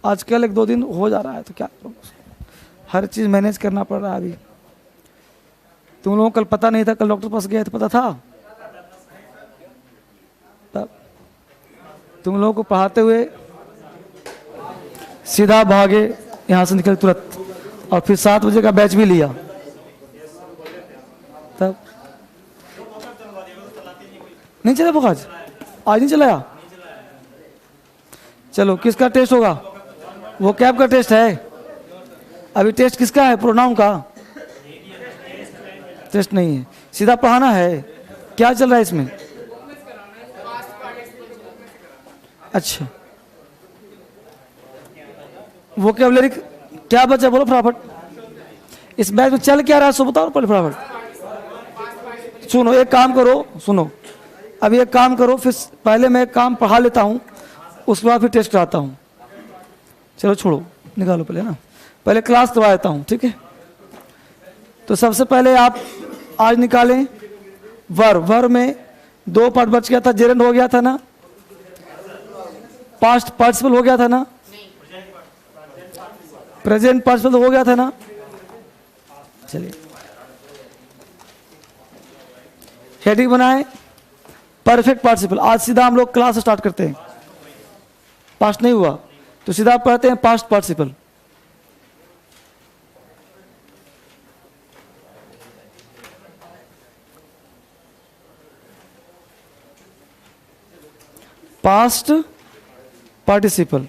आजकल 1-2 दिन हो जा रहा है तो क्या करूँ, हर चीज़ मैनेज करना पड़ रहा है अभी। तुम लोगों को कल पता नहीं था, कल डॉक्टर पास गए तो पता था? तब तुम लोगों को पढ़ाते हुए सीधा भागे यहाँ से निकल तुरंत, और फिर 7 बजे का बैच भी लिया। तब नहीं चला बुक, आज नहीं चलाया। चलो किसका टेस्ट होगा? वो कैब का टेस्ट है। अभी टेस्ट किसका है? प्रोनाउन का टेस्ट नहीं है, सीधा पढ़ाना है। क्या चल रहा है इसमें? अच्छा, वोकैबुलरी क्या बचा बोलो फटाफट। इस बैच में चल क्या रहा है सो बताओ पहले फटाफट। सुनो एक काम करो, सुनो अभी एक काम करो, फिर पहले मैं एक काम पढ़ा लेता हूँ, उसके बाद फिर टेस्ट कराता हूँ। चलो छोड़ो, निकालो पहले ना, पहले क्लास करवा देता हूँ, ठीक है। तो सबसे पहले आप आज निकालें वर्ब में 2 पार्ट बच गया था, जेरेंड हो गया था ना, पास्ट पार्टिसिपल हो गया था ना, प्रेजेंट पार्टिसिपल हो गया था ना। चलिए हेडिंग बनाए परफेक्ट पार्टिसिपल। आज सीधा हम लोग क्लास स्टार्ट करते हैं। पास्ट नहीं हुआ तो सीधा पढ़ते हैं past participle. Past participle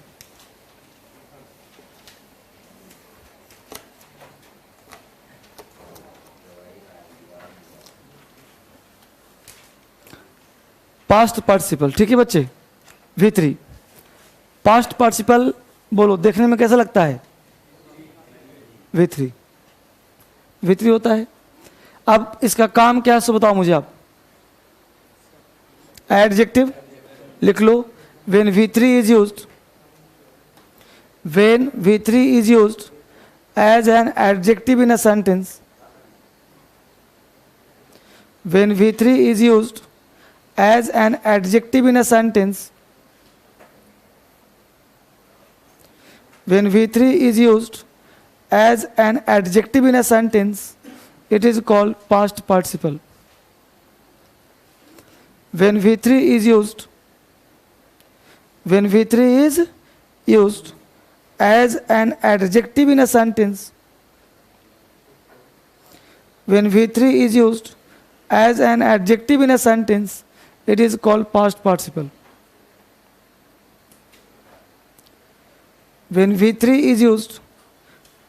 past participle, ठीक है बच्चे। V3 पास्ट पार्टिसिपल बोलो, देखने में कैसा लगता है? V3 होता है। अब इसका काम क्या है सो बताओ मुझे आप। एडजेक्टिव लिख लो। when V3 is used as an adjective in a sentence, when V3 is used as an adjective in a sentence, when V3 is used as an adjective in a sentence, it is called past participle. When V3 is used as an adjective in a sentence, when V3 is used as an adjective in a sentence, it is called past participle. When V3 is used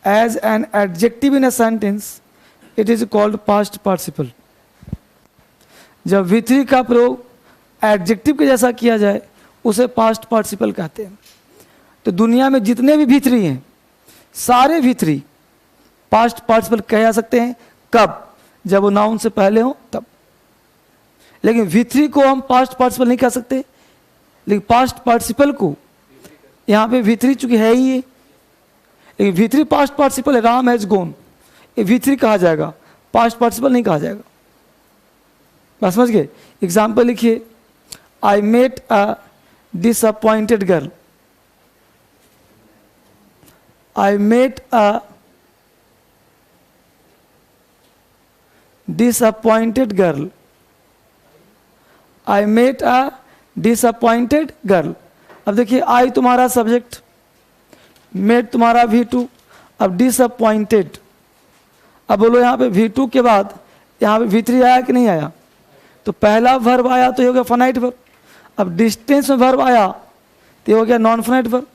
as an adjective in a sentence, it is called past participle. जब V3 का प्रयोग adjective के जैसा किया जाए उसे past participle कहते हैं। तो दुनिया में जितने भी V3 हैं सारे V3 पास्ट पार्टिसिपल कहे जा सकते हैं। कब? जब वो नाउन से पहले हो तब। लेकिन V3 को हम पास्ट पार्टिसिपल नहीं कह सकते, लेकिन पास्ट पार्टिसिपल को यहाँ पे V3 चूंकि है ही है, लेकिन V3 पास्ट पार्टिसिपल है। राम हैज गॉन, ये V3 कहा जाएगा, पास्ट पार्टिसिपल नहीं कहा जाएगा। बस समझ गए। एग्जाम्पल लिखिए, I met a disappointed girl. I met a disappointed girl. I met a disappointed girl. अब देखिए, आई तुम्हारा सब्जेक्ट, मेट तुम्हारा V2, अब disappointed। अब बोलो यहाँ पे V2 के बाद यहाँ पे V3 आया कि नहीं आया? तो पहला वर्ब आया तो ये हो गया फाइनाइट वर्ब। अब डिस्टेंस में वर्ब आया तो ये हो गया नॉन फाइनाइट वर्ब।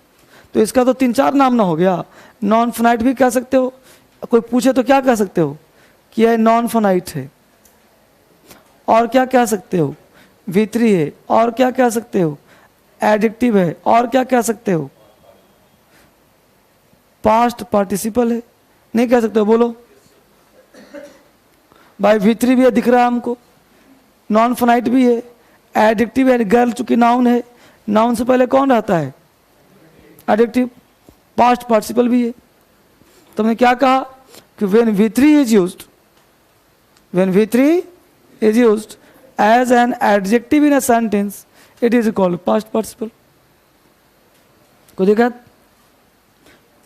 तो इसका तो 3-4 नाम ना हो गया। नॉन फाइनाइट भी कह सकते हो, कोई पूछे तो क्या कह सकते हो कि यह नॉन फाइनाइट है। और क्या कह सकते हो? V3 है। और क्या कह सकते हो? एडजेक्टिव है। और क्या कह सकते हो? पास्ट पार्टिसिपल है। नहीं कह सकते हो, बोलो भाई। V3 भी है, दिख रहा है हमको, नॉन फाइनाइट भी है, एडजेक्टिव है। गर्ल चूंकि नाउन है, नाउन से पहले कौन रहता है? एडजेक्टिव। पास्ट पार्टिसिपल भी है। तो हमने क्या कहा कि when V3 is used as an adjective in a sentence, it is called past participle. कोई दिक्कत?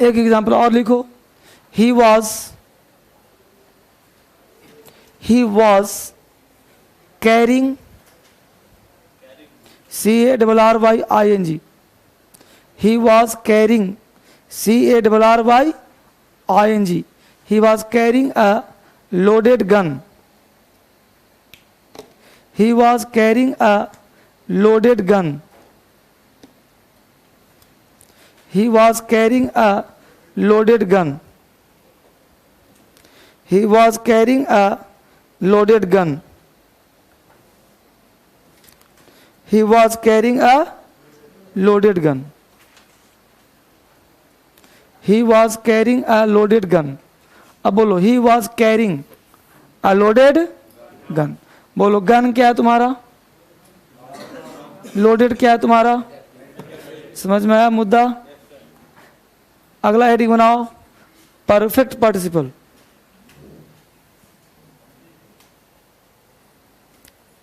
एक एग्जाम्पल और लिखो, he was carrying, CARRYING, he was carrying, CARRYING, he was carrying a loaded gun, he was carrying a loaded gun, he was carrying a loaded gun, he was carrying a loaded gun, he was carrying a loaded gun, he was carrying a loaded gun. अब बोलो, he was carrying a loaded gun. बोलो, gun क्या है तुम्हारा, loaded क्या है तुम्हारा, समझ में आया मुद्दा। अगला हेडिंग बनाओ, perfect participle.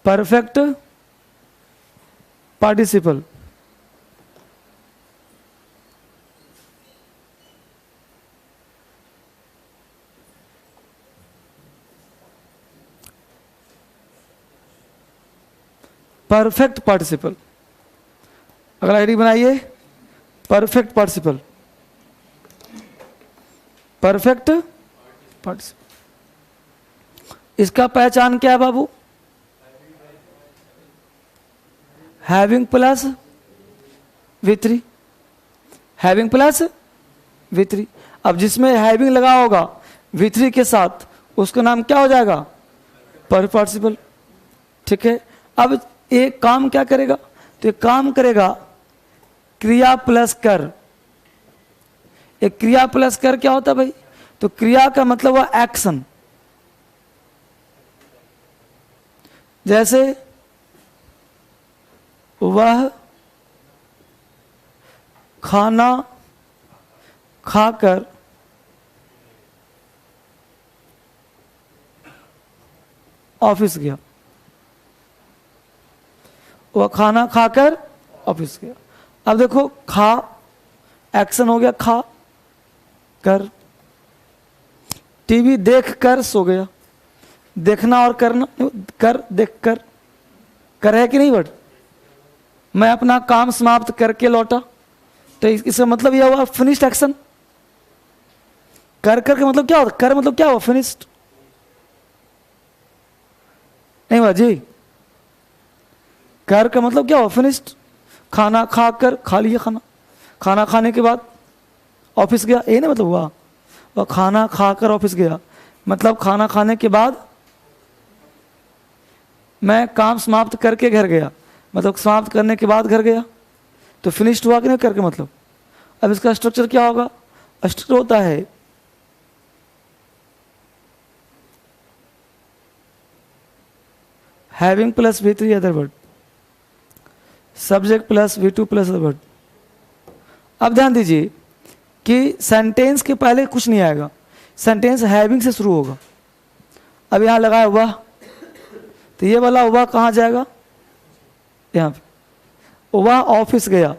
Perfect participle, perfect participle. अगला हेडिंग बनाइए, परफेक्ट पार्टिसिपल। परफेक्ट पार्टिसिपल, इसका पहचान क्या है बाबू, having plus V3, having plus V3। अब जिसमें हैविंग लगा होगा V3 के साथ, उसका नाम क्या हो जाएगा, परफेक्ट पार्टिसिपल। ठीक है, अब एक काम क्या करेगा, तो एक काम करेगा क्रिया प्लस कर। एक क्रिया प्लस कर क्या होता है भाई, तो क्रिया का मतलब हुआ एक्शन। जैसे वह खाना खाकर ऑफिस गया, वह खाना खाकर ऑफिस गया। अब देखो, खा एक्शन हो गया, खा कर, टीवी देख कर सो गया, देखना और करना, कर देख कर है कि नहीं वर्ड। मैं अपना काम समाप्त करके लौटा, तो इसका मतलब यह हुआ फिनिश्ड एक्शन। कर के मतलब क्या होता, कर मतलब क्या हुआ, फिनिश्ड नहीं हुआ जी। कर का मतलब क्या हुआ, फिनिश्ड। खाना खाकर, खा लिया खाना, खाना खाने के बाद ऑफिस गया, ये नहीं मतलब हुआ। वह खाना खाकर ऑफिस गया मतलब खाना खाने के बाद मैं काम समाप्त करके घर गया, मतलब समाप्त करने के बाद घर गया, तो फिनिश्ड हुआ कि नहीं करके मतलब। अब इसका स्ट्रक्चर क्या होगा, स्ट्रक्चर होता है having plus V3 other word, subject plus V2 plus other word. अब ध्यान दीजिए कि सेंटेंस के पहले कुछ नहीं आएगा, सेंटेंस हैविंग से शुरू होगा। अब यहां लगाया हुआ, तो ये वाला हुआ कहाँ जाएगा, यहाँ पे। वह ऑफिस गया,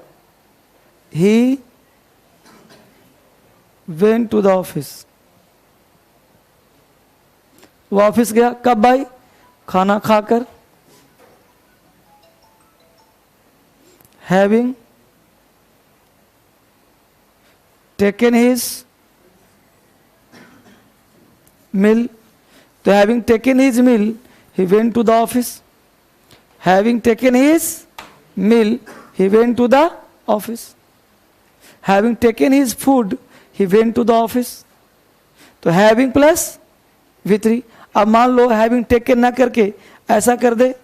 he went to the office. वह ऑफिस गया कब भाई, खाना खाकर, हैविंग टेकन हिज meal, तो having taken his meal he went to the office, having taken his meal he went to the office, having taken his food he went to the office। तो having plus V3। अब मान लो having taken ना करके ऐसा कर दे,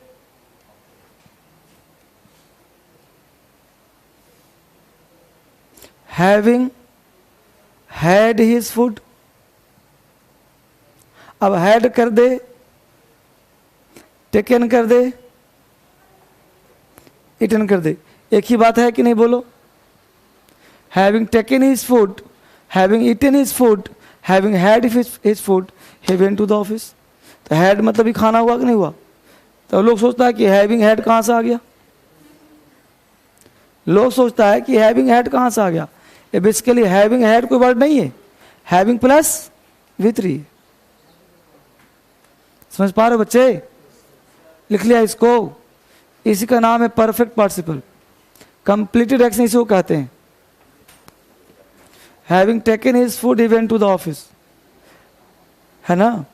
having had his food। अब had कर दे, taken कर दे, इटन कर दे, एक ही बात है कि नहीं बोलो। Having taken his food, having eaten his food, having had his food he went to the office. तो हैड मतलब ही खाना हुआ कि नहीं हुआ। तो लोग सोचता है कि हैविंग हैड कहाँ से आ गया, लोग सोचता है कि हैविंग हैड कहाँ से आ गया। ये बेसिकली हैविंग हैड कोई वर्ड नहीं है, हैविंग प्लस V3। समझ पा रहे हो बच्चे? लिख लिया इसको। इसी का नाम है परफेक्ट पार्टिसिपल। कंप्लीटेड एक्शन इसी को कहते हैं। Having taken his food he went to the office, है ना,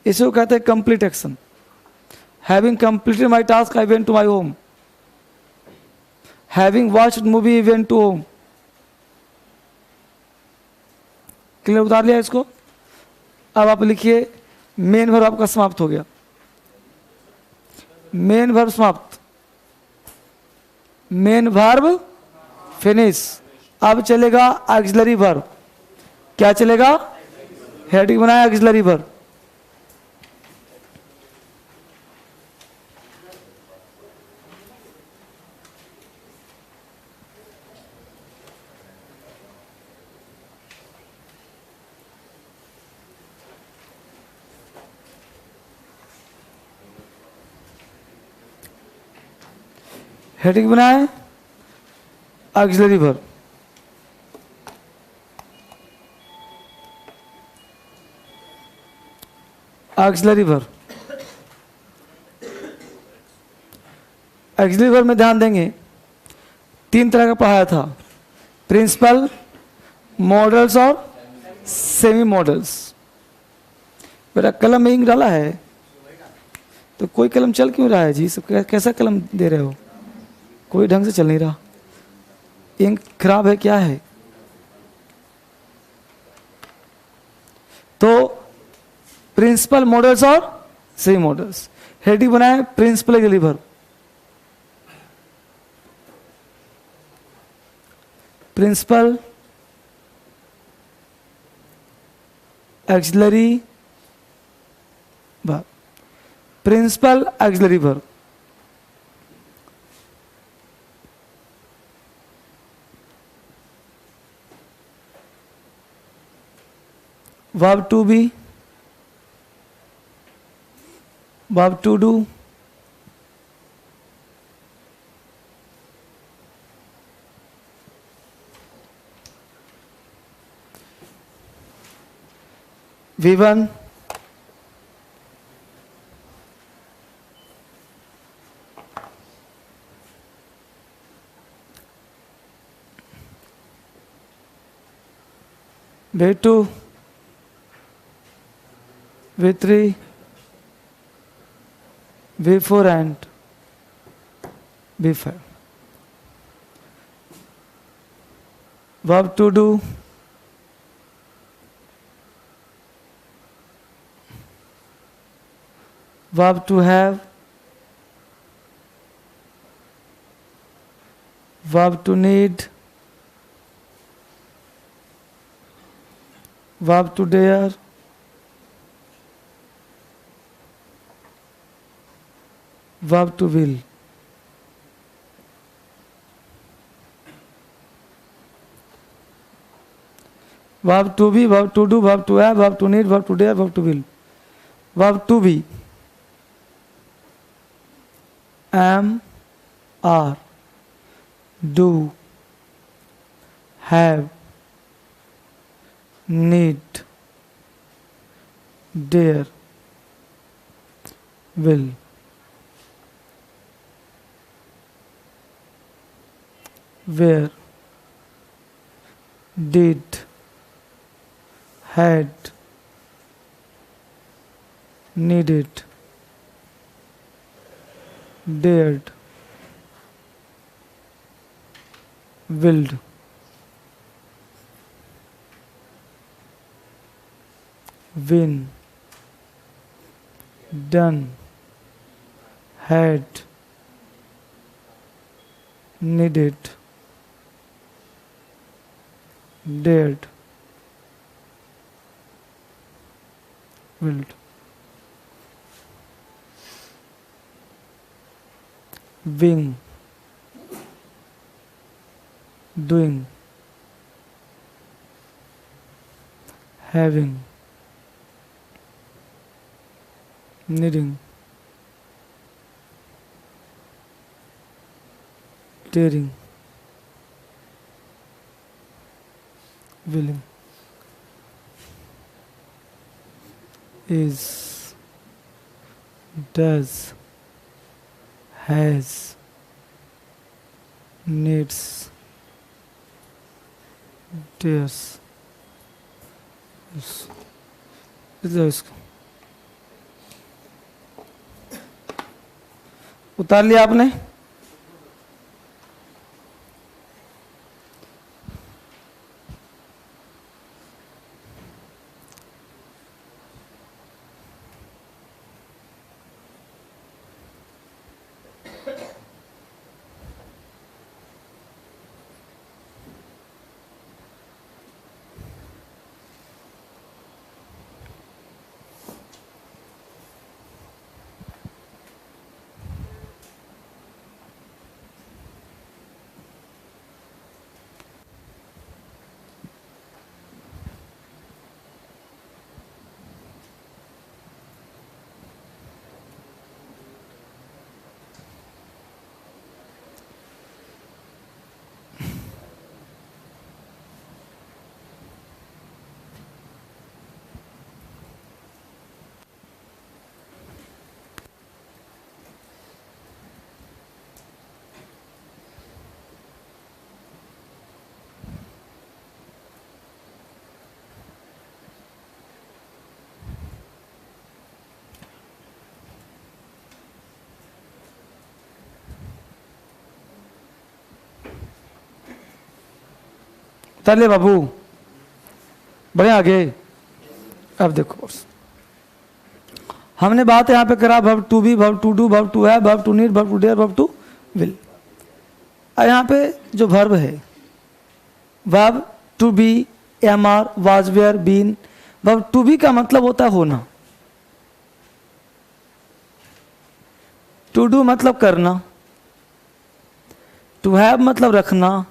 इसी को कहते हैं complete action. Having completed my task I went to my home. Having watched movie he went to home. Clear? उतार लिया इसको। अब आप लिखिए मेन वर्ब आपका समाप्त हो गया। मेन वर्ब समाप्त, मेन वर्ब फिनिश। अब चलेगा ऑक्सिलरी वर्ब। क्या चलेगा? हेडिंग बनाया ऑक्सिलरी वर्ब। हेडिंग बनाए auxiliary verb. Auxiliary verb, auxiliary verb में ध्यान देंगे 3 तरह का पढ़ाया था, प्रिंसिपल, मॉडल्स और सेमी मॉडल्स। बेटा कलम में इंक डाला है तो कोई कलम चल क्यों रहा है जी? सब कैसा कलम दे रहे हो? कोई ढंग से चल नहीं रहा। इंक खराब है क्या है? तो प्रिंसिपल, मॉडल्स और सेमी मॉडल्स। हेडिंग बनाए principal auxiliary verb. Principal auxiliary verb, principal auxiliary verb. verb to be, verb to do, V1, V2, V3, V4 and V5. Verb to do, verb to have, verb to need, verb to dare, verb to will. Verb to be, verb to do, verb to have, verb to need, verb to dare, verb to will. Verb to be, am, are, do, have, need, dare, will. Where, did, had, needed, dared, willed. Win, done, had, needed, dared, willed. Wing, doing, having, needing, daring, willing, is, does, has, needs, dares. इसको उतार लिया आपने? उतार ले बाबू, बढ़े आगे। अब देखो हमने बात यहाँ पे करा verb to be, verb to do, verb to have, verb to need, verb to dare, verb to will. अब यहाँ पे जो वर्ब है, verb to be, am are, was, were, been. Verb to be का मतलब होता है होना, टू डू मतलब करना, टू हैव मतलब रखना,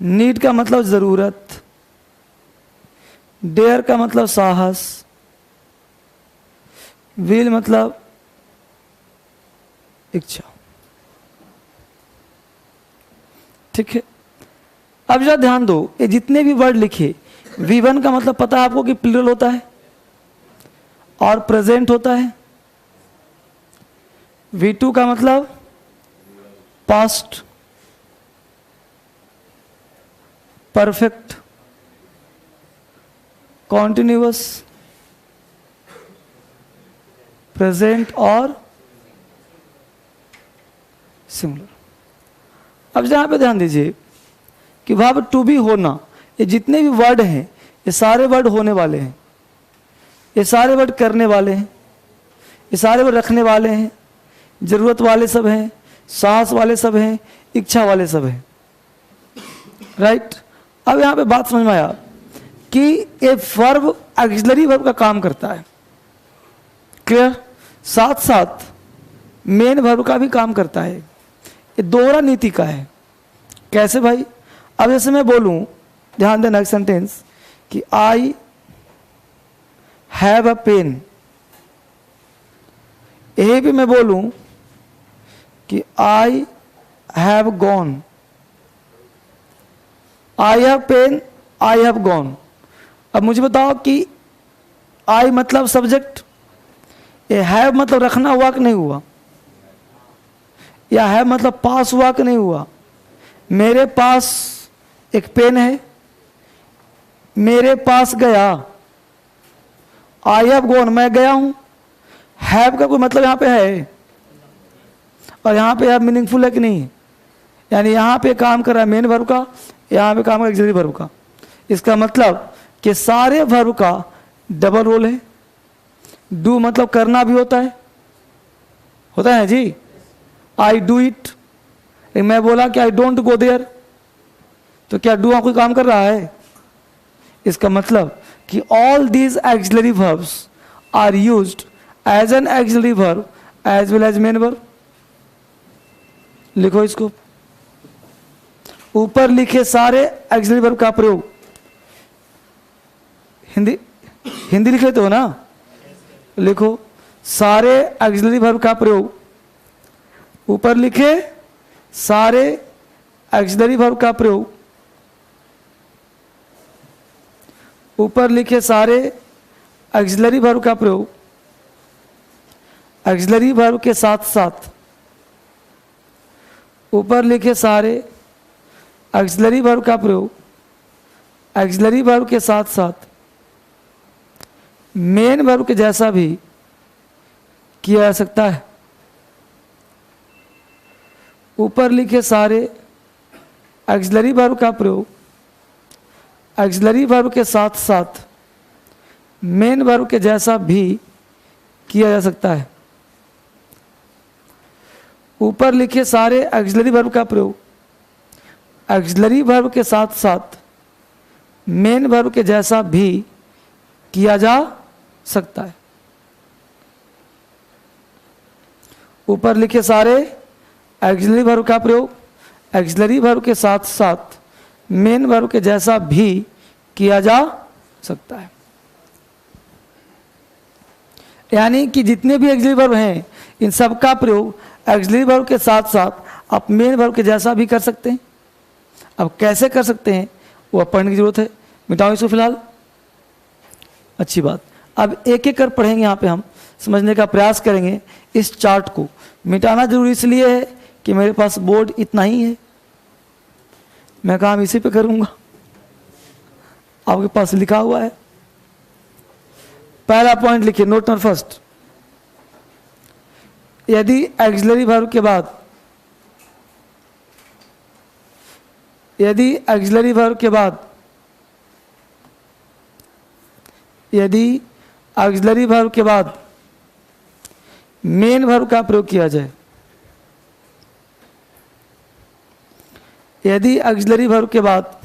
नीड का मतलब जरूरत, डेयर का मतलब साहस, विल मतलब इच्छा। ठीक है, अब जरा ध्यान दो, ये जितने भी वर्ड लिखे, V1 का मतलब पता है आपको कि प्लूरल होता है और प्रेजेंट होता है। V2 का मतलब पास्ट, परफेक्ट, कॉन्टिन्यूअस, प्रेजेंट और सिमिलर। अब यहां पे ध्यान दीजिए कि वर्ब टू बी होना, ये जितने भी वर्ड हैं ये सारे वर्ड होने वाले हैं, ये सारे वर्ड करने वाले हैं, ये सारे वर्ड रखने वाले हैं, जरूरत वाले सब हैं, साहस वाले सब हैं, इच्छा वाले सब हैं। राइट। अब यहां पे बात समझ में आया कि ये वर्ब ऑक्सिलरी वर्ब का काम करता है। क्लियर? साथ साथ मेन वर्ब का भी काम करता है। ये दोहरा नीति का है। कैसे भाई? अब जैसे मैं बोलूं, ध्यान देना, सेंटेंस कि आई हैव अ पेन, यही भी मैं बोलूं कि I have gone, I have pen, I have gone. अब मुझे बताओ कि आई मतलब सब्जेक्ट, ये हैव मतलब रखना हुआ कि नहीं हुआ, या हैव मतलब पास हुआ कि नहीं हुआ। मेरे पास एक पेन है, मेरे पास गया, आई हैव गॉन, मैं गया हूं। हैव का कोई मतलब यहां पे है, और यहां पे हैव मीनिंगफुल है कि नहीं, यानी यहां पे काम कर रहा है मेन वर्ब का, यहां पे काम कर रहा है ऑक्सिलरी वर्ब का। इसका मतलब कि सारे वर्ब का डबल रोल है। डू मतलब करना भी होता है जी। आई डू इट, मैं बोला कि आई डोंट गो देयर, तो क्या डू कोई काम कर रहा है? इसका मतलब कि all these auxiliary verbs are used as an auxiliary verb as well as main verb. लिखो इसको, ऊपर लिखे सारे ऑक्सिलरी वर्ब का प्रयोग, हिंदी लिख लेते हो ना, लिखो सारे ऑक्सिलरी वर्ब का प्रयोग, ऊपर लिखे सारे ऑक्सिलरी वर्ब का प्रयोग ऊपर लिखे सारे ऑक्सिलरी वर्ब का प्रयोग ऑक्सिलरी वर्ब के साथ साथ, ऊपर लिखे सारे ऑक्सिलरी वर्ब का प्रयोग ऑक्सिलरी वर्ब के साथ साथ मेन वर्ब के जैसा भी किया जा सकता है। ऊपर लिखे सारे ऑक्सिलरी वर्ब का प्रयोग ऑक्सिलरी वर्ब के साथ साथ मेन वर्ब के जैसा भी किया जा सकता है। ऊपर लिखे सारे ऑक्सिलरी वर्ब का प्रयोग ऑक्सिलरी वर्ब के साथ साथ मेन वर्ब के जैसा भी किया जा सकता है। ऊपर लिखे सारे ऑक्सिलरी वर्ब का प्रयोग ऑक्सिलरी वर्ब के साथ साथ मेन वर्ब के जैसा भी किया जा सकता है। यानी कि जितने भी ऑक्सिलरी वर्ब हैं इन सब का प्रयोग ऑक्सिलरी वर्ब के साथ साथ आप मेन वर्ब के जैसा भी कर सकते हैं। अब कैसे कर सकते हैं वो पढ़ने की जरूरत है। मिटाओ इसको फिलहाल। अच्छी बात। अब एक एक कर पढ़ेंगे, यहाँ पे हम समझने का प्रयास करेंगे। इस चार्ट को मिटाना जरूरी इसलिए है कि मेरे पास बोर्ड इतना ही है, मैं काम इसी पे करूंगा। आपके पास लिखा हुआ है। पहला पॉइंट लिखिए, नोट नंबर फर्स्ट। यदि ऑक्सिलरी वर्ब के बाद यदि ऑक्सिलरी वर्ब के बाद यदि ऑक्सिलरी वर्ब के बाद मेन वर्ब का प्रयोग किया जाए, यदि ऑक्सिलरी वर्ब के बाद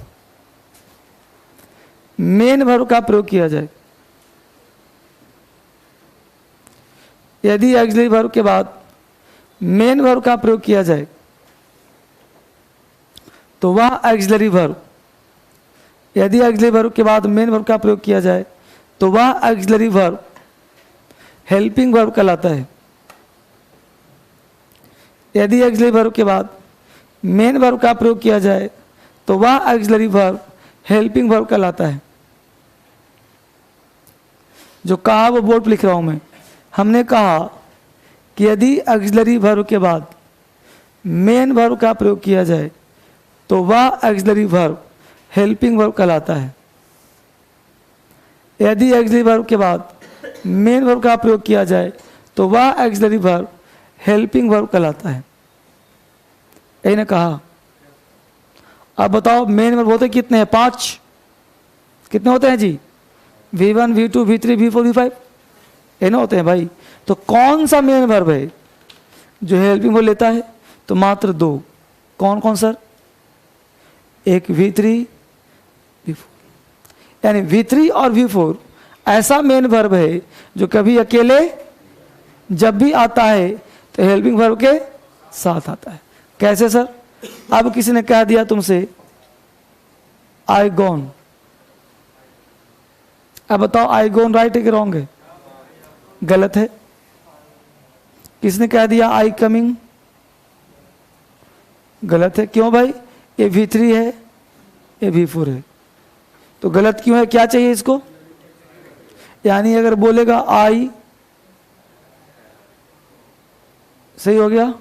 मेन वर्ब का प्रयोग किया जाए, यदि ऑक्सिलरी वर्ब के बाद मेन वर्ब का प्रयोग किया जाए तो वह ऑक्सिलरी वर्ब, यदि ऑक्सिलरी वर्ब के बाद मेन वर्ब का प्रयोग किया जाए तो वह ऑक्सिलरी वर्ब हेल्पिंग वर्ब कहलाता है। यदि ऑक्सिलरी वर्ब के बाद मेन वर्ब का प्रयोग किया जाए तो वह ऑक्सिलरी वर्ब हेल्पिंग वर्ब कहलाता है। जो कहा वो बोर्ड पर लिख रहा हूं मैं। हमने कहा कि यदि ऑक्सिलरी वर्ब के बाद मेन वर्ब का प्रयोग किया जाए तो वह ऑक्सिलरी वर्ब हेल्पिंग वर्ब कहलाता है। यदि ऑक्सिलरी वर्ब के बाद मेन वर्ब का प्रयोग किया जाए तो वह ऑक्सिलरी वर्ब हेल्पिंग वर्ब कहलाता है। यही ने कहा। अब बताओ मेन वर्ब होते कितने हैं? 5। कितने होते हैं जी? V1 V2 V3 V4 V5 ये ना होते हैं भाई। तो कौन सा मेन वर्ब है जो हेल्पिंग वर्ब लेता है? तो मात्र 2। कौन कौन सर? एक V3 V4, यानी V3 और V4 ऐसा मेन वर्ब है जो कभी अकेले जब भी आता है तो हेल्पिंग वर्ब के साथ आता है। कैसे सर? अब किसी ने कह दिया तुमसे आई गॉन, अब बताओ आई गॉन राइट है कि रॉन्ग है? गलत है। किसने कह दिया आई कमिंग? गलत है। क्यों भाई? ये V3 है, ये V4 है, तो गलत क्यों है? क्या चाहिए इसको? यानी अगर बोलेगा आई, सही हो गया,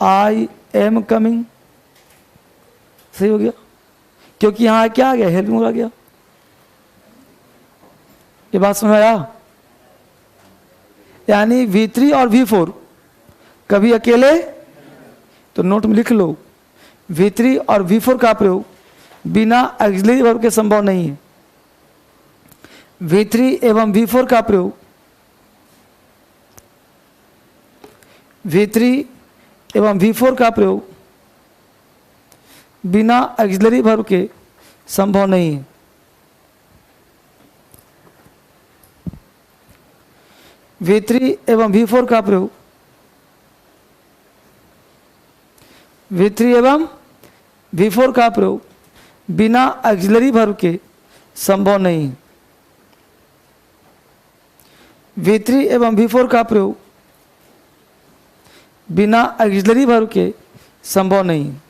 आई एम कमिंग, सही हो गया, क्योंकि यहां क्या आ गया? हेल्पिंग आ गया। ये बात समझ आया? यानी V3 और V4 कभी अकेले, तो नोट में लिख लो, V3 और V4 का प्रयोग बिना ऑक्सिलरी वर्ब के संभव नहीं है। V3 एवं V4 का प्रयोग V3 एवं V4 का प्रयोग बिना ऑक्सिलरी वर्ब के संभव नहीं है। V3 एवं V4 का प्रयोग V3 एवं V4 का प्रयोग बिना ऑक्सिलरी वर्ब के संभव नहीं है। V3 एवं V4 का प्रयोग बिना ऑक्सिलरी वर्ब के संभव नहीं है।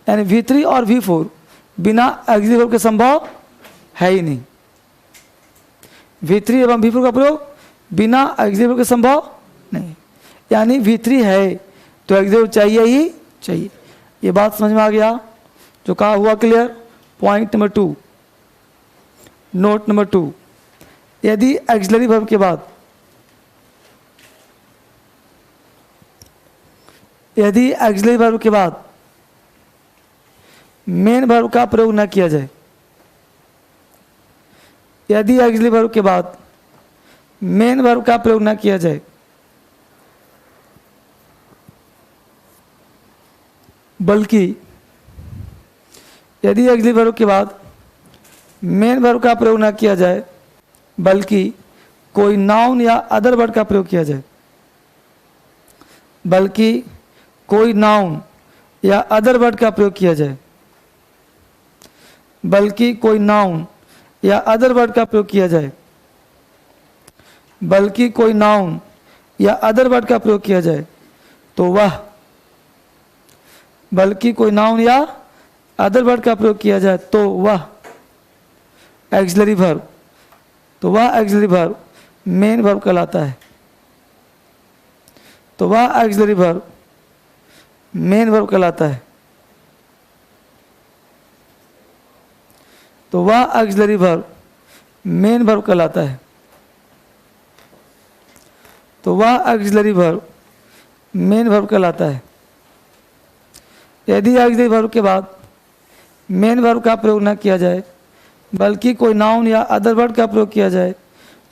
यानी V3 और V4 बिना ऑक्सिलरी वर्ब के संभव है ही नहीं। V3 एवं V4 का प्रयोग बिना एक्सिलेटर वर्ब के संभव नहीं, यानी V3 है तो एक्सिलेटर चाहिए ही चाहिए। ये बात समझ में आ गया? जो कहा हुआ clear? Point number 2, note number 2, यदि एक्सिलरी वर्ब के बाद मेन वर्ब का प्रयोग न किया जाए, यदि एक्सिलरी वर्ब के बाद मेन वर्ब का प्रयोग न किया जाए, बल्कि यदि एक्सिलरी वर्ब के बाद मेन वर्ब का प्रयोग न किया जाए, बल्कि कोई नाउन या अदर वर्ड का प्रयोग किया जाए, बल्कि कोई नाउन या अदर वर्ड का प्रयोग किया जाए, बल्कि कोई नाउन या अदर वर्ड का प्रयोग किया जाए, बल्कि कोई नाउन या अदर वर्ड का प्रयोग किया जाए, तो वह, बल्कि कोई नाउन या अदर वर्ड का प्रयोग किया जाए तो वह एक्सिलरी वर्ब, तो वह एक्सिलरी वर्ब मेन वर्ब कहलाता है, तो वह एक्सिलरी वर्ब मेन वर्ब कहलाता है, तो वह एक्सिलरी वर्ब मेन वर्ब कहलाता है, तो वह एक्सिलरी वर्ब मेन वर्ब कहलाता है। यदि एक्सिलरी वर्ब के बाद मेन वर्ब का प्रयोग न किया जाए, बल्कि कोई नाउन या अदर वर्ड का प्रयोग किया जाए,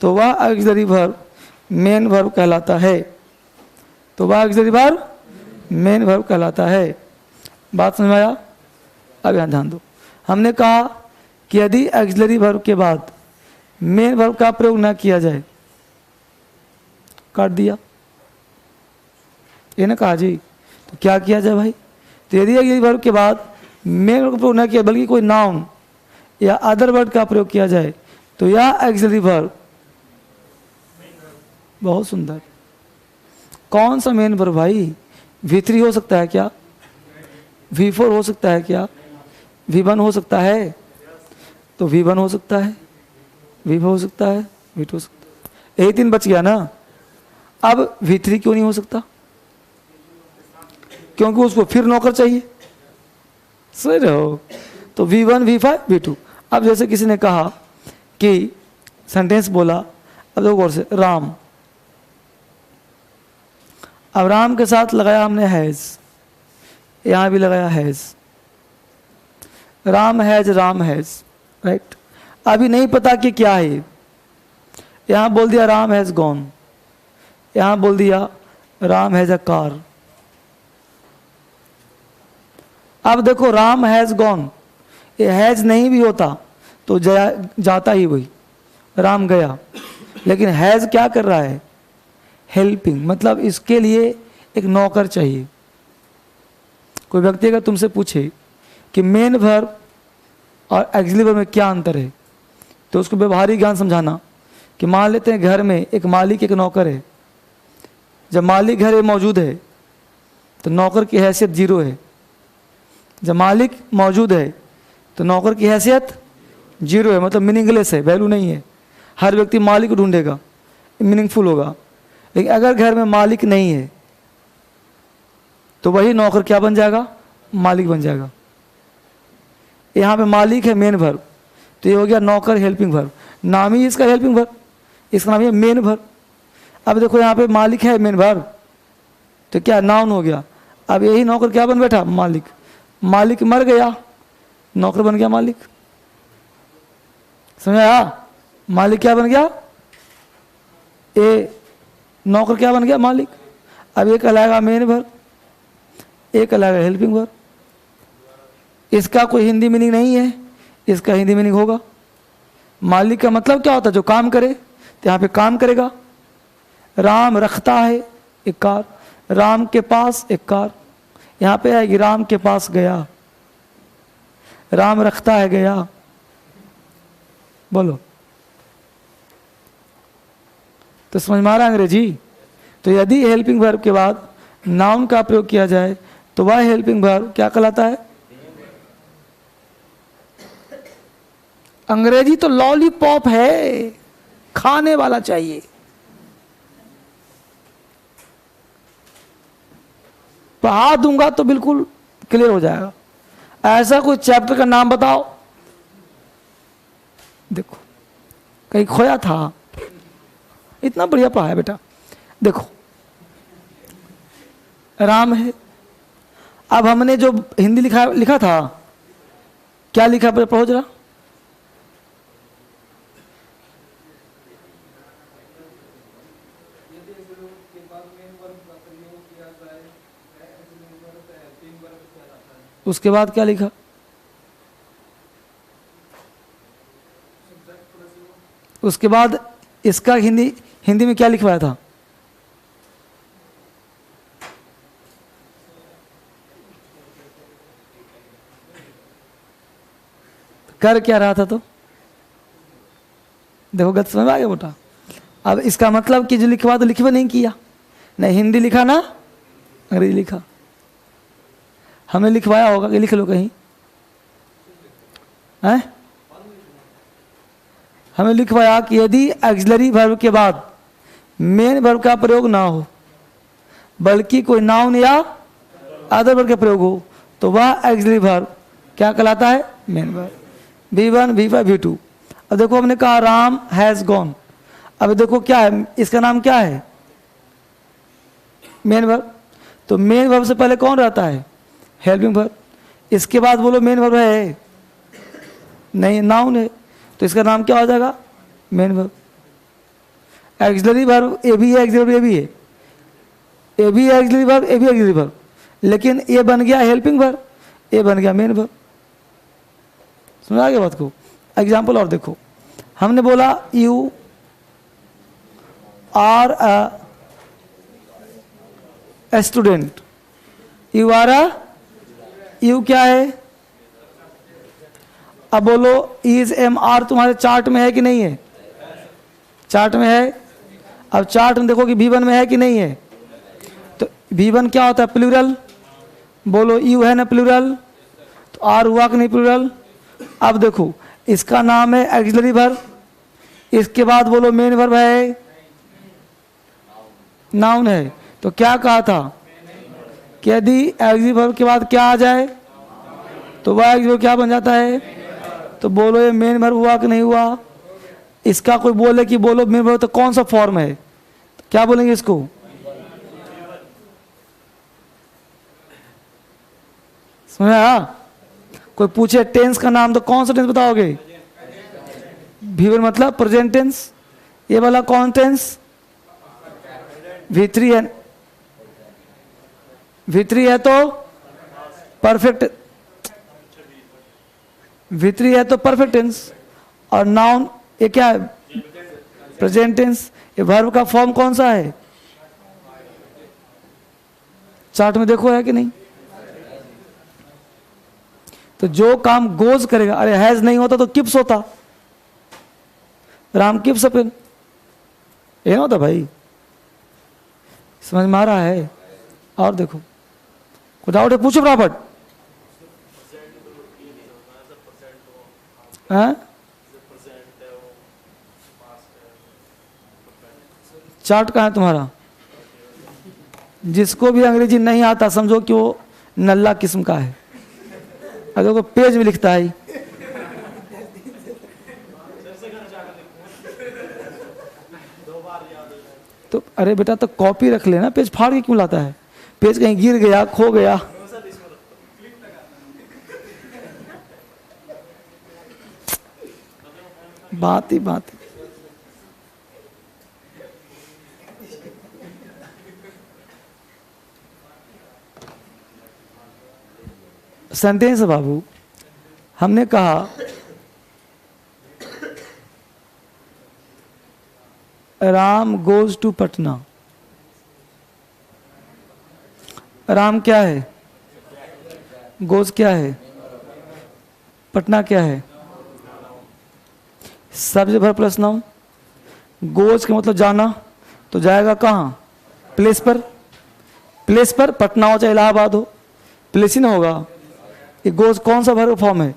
तो वह एक्सिलरी वर्ब मेन वर्ब कहलाता है, तो वह एक्सिलरी वर्ब मेन वर्ब कहलाता है। बात समझ में आया? अब यहाँ ध्यान दो, हमने कहा कि यदि एक्सिलरी वर्ब के बाद मेन वर्ब का प्रयोग न किया जाए, काट दिया, ये ना कहा जी, तो क्या किया जाए भाई? तो यदि एक्सिलरी वर्ब के बाद मेन वर्ब का प्रयोग न किया, बल्कि कोई नाउन या अदर वर्ड का प्रयोग किया जाए, तो यह एक्सिलरी वर्ब, बहुत सुंदर, कौन सा मेन वर्ब भाई? V3 हो सकता है क्या? V4 हो सकता है क्या? V1 हो सकता है? तो V1 हो सकता है, V4 हो सकता है, V2 हो सकता है, यही 3 बच गया ना। अब V3 क्यों नहीं हो सकता? क्योंकि उसको फिर नौकर चाहिए, सही रहो। तो V1, V5, V2। अब जैसे किसी ने कहा कि सेंटेंस बोला, अब देखो गौर से, राम, अब राम के साथ लगाया हमने हैज, यहाँ भी लगाया हैज, राम हैज, राइट। अभी नहीं पता कि क्या है, यहाँ बोल दिया राम हैज गॉन, यहाँ बोल दिया राम हैज अ कार। अब देखो राम हैज गॉन, ये हैज नहीं भी होता तो जाता ही वही, राम गया, लेकिन हैज क्या कर रहा है? हेल्पिंग, मतलब इसके लिए एक नौकर चाहिए। कोई व्यक्ति अगर तुमसे पूछे कि मेन वर्ब और एक्सिलरी वर्ब में क्या अंतर है, तो उसको व्यवहारिक ज्ञान समझाना कि मान लेते हैं घर में एक मालिक एक नौकर है, जब मालिक घर में मौजूद है तो नौकर की हैसियत 0 है, जब मालिक मौजूद है तो नौकर की हैसियत 0 है, मतलब मीनिंगलेस है, वैल्यू नहीं है। हर व्यक्ति मालिक को ढूंढेगा, मीनिंगफुल होगा। लेकिन अगर घर में मालिक नहीं है तो वही नौकर क्या बन जाएगा? मालिक बन जाएगा। यहाँ पे मालिक है मेन वर्ब, तो ये हो गया नौकर हेल्पिंग वर्ब, नाम ही इसका हेल्पिंग वर्ब, इसका नाम है मेन वर्ब। अब देखो यहाँ पे मालिक है मेन वर्ब, तो क्या नाउन हो गया। अब यही नौकर क्या बन बैठा? मालिक। मालिक मर गया, नौकर बन गया मालिक। समझ आया? मालिक क्या बन गया? ए नौकर क्या बन गया? मालिक। अब एक कहलाएगा मेन वर्ब, एक कहलाएगा हेल्पिंग वर्ब। इसका कोई हिंदी मीनिंग नहीं है, इसका हिंदी मीनिंग होगा। मालिक का मतलब क्या होता है? जो काम करे, तो यहाँ पे काम करेगा। राम रखता है एक कार, राम के पास एक कार, यहाँ पे आएगी राम के पास गया, राम रखता है गया। बोलो, तो समझ में आ रहा है अंग्रेजी? तो यदि हेल्पिंग वर्ब के बाद नाउन का प्रयोग किया जाए तो वह हेल्पिंग वर्ब क्या कहलाता है? अंग्रेजी तो लॉलीपॉप है, खाने वाला चाहिए। पढ़ा दूंगा तो बिल्कुल क्लियर हो जाएगा। ऐसा कोई चैप्टर का नाम बताओ, देखो कहीं खोया था, इतना बढ़िया पढ़ा है बेटा। देखो राम है, अब हमने जो हिंदी लिखा था, क्या लिखा पढ़ो जरा। उसके बाद क्या लिखा? उसके बाद इसका हिंदी में क्या लिखवाया था? कर क्या रहा था? तो देखो गलत समझ आ गया बेटा। अब इसका मतलब कि जो लिखवा तो लिखवा नहीं किया, नहीं हिंदी लिखा ना अंग्रेजी लिखा। हमें लिखवाया होगा कि लिख लो कहीं है? हमें लिखवाया कि यदि ऑक्सिलरी वर्ब के बाद मेन वर्ब का प्रयोग ना हो, बल्कि कोई नाउन या अदर वर्ब का प्रयोग हो, तो वह ऑक्सिलरी वर्ब क्या कहलाता है? Main verb. V1, V5, V2। अब देखो हमने कहा राम हैज गॉन। अब देखो क्या है, इसका नाम क्या है? Main verb. तो मेन वर्ब से पहले कौन रहता है? Helping verb. इसके बाद बोलो मेन वर्ब है? नहीं, नाउन है। तो इसका नाम क्या हो जाएगा? Main verb. ऑक्सिलरी वर्ब ए भी है, ऑक्सिलरी ए भी है, ए भी है ऑक्सिलरी वर्ब, ए भी ऑक्सिलरी वर्ब, लेकिन ए बन गया हेल्पिंग वर्ब, ए बन गया मेन वर्ब। समझ आ गया बात को? एग्जाम्पल और देखो, हमने बोला you are a student. You are a, you क्या है? अब बोलो इज एम आर तुम्हारे चार्ट में है कि नहीं है? चार्ट में है। अब चार्ट में देखो कि V1 में है कि नहीं है? तो V1 क्या होता है? प्लूरल। बोलो यू है ना प्लूरल, तो आर हुआ कि नहीं प्लूरल? अब देखो इसका नाम है ऑक्सिलरी वर्ब, इसके बाद बोलो मेन वर्ब है, नाउन है। तो क्या कहा था कि यदि ऑक्सिलरी वर्ब के बाद क्या आ जाए तो वह ऑक्सिलरी वर्ब क्या बन जाता है? तो बोलो ये मेन वर्ब हुआ कि नहीं हुआ? इसका कोई बोले कि बोलो मेन वर्ब तो कौन सा फॉर्म है, तो क्या बोलेंगे इसको? समझा? कोई पूछे टेंस का नाम तो कौन सा टेंस बताओगे? V1 मतलब प्रेजेंट टेंस। ये वाला कौन टेंस? V3 है, V3 है तो परफेक्ट, V3 है तो परफेक्ट टेंस। और नाउन ये क्या है? Present tense. ये वर्ब का फॉर्म कौन सा है? चार्ट में देखो है कि नहीं? तो जो काम गोज करेगा, अरे हैज नहीं होता तो किप्स होता, राम किप्स अपन, ये ना होता भाई। समझ में आ रहा है? और देखो कुछ डाउट है पूछो फटाफट। चार्ट कहाँ है तुम्हारा? जिसको भी अंग्रेजी नहीं आता समझो कि वो नल्ला किस्म का है। अगर वो पेज में लिखता है तो अरे बेटा तो कॉपी रख लेना, पेज फाड़ के क्यों लाता है? पेज कहीं गिर गया, खो गया, बात ही बात। सेंटेंस बाबू, हमने कहा राम गोज टू पटना। राम क्या है? गोज क्या है? पटना क्या है? Subject verb plus noun. Goes का मतलब जाना, तो जाएगा कहाँ? प्लेस पर। प्लेस पर पटना हो चाहे इलाहाबाद हो, प्लेस ही ना होगा। ये गोज कौन सा वर्ब फॉर्म है?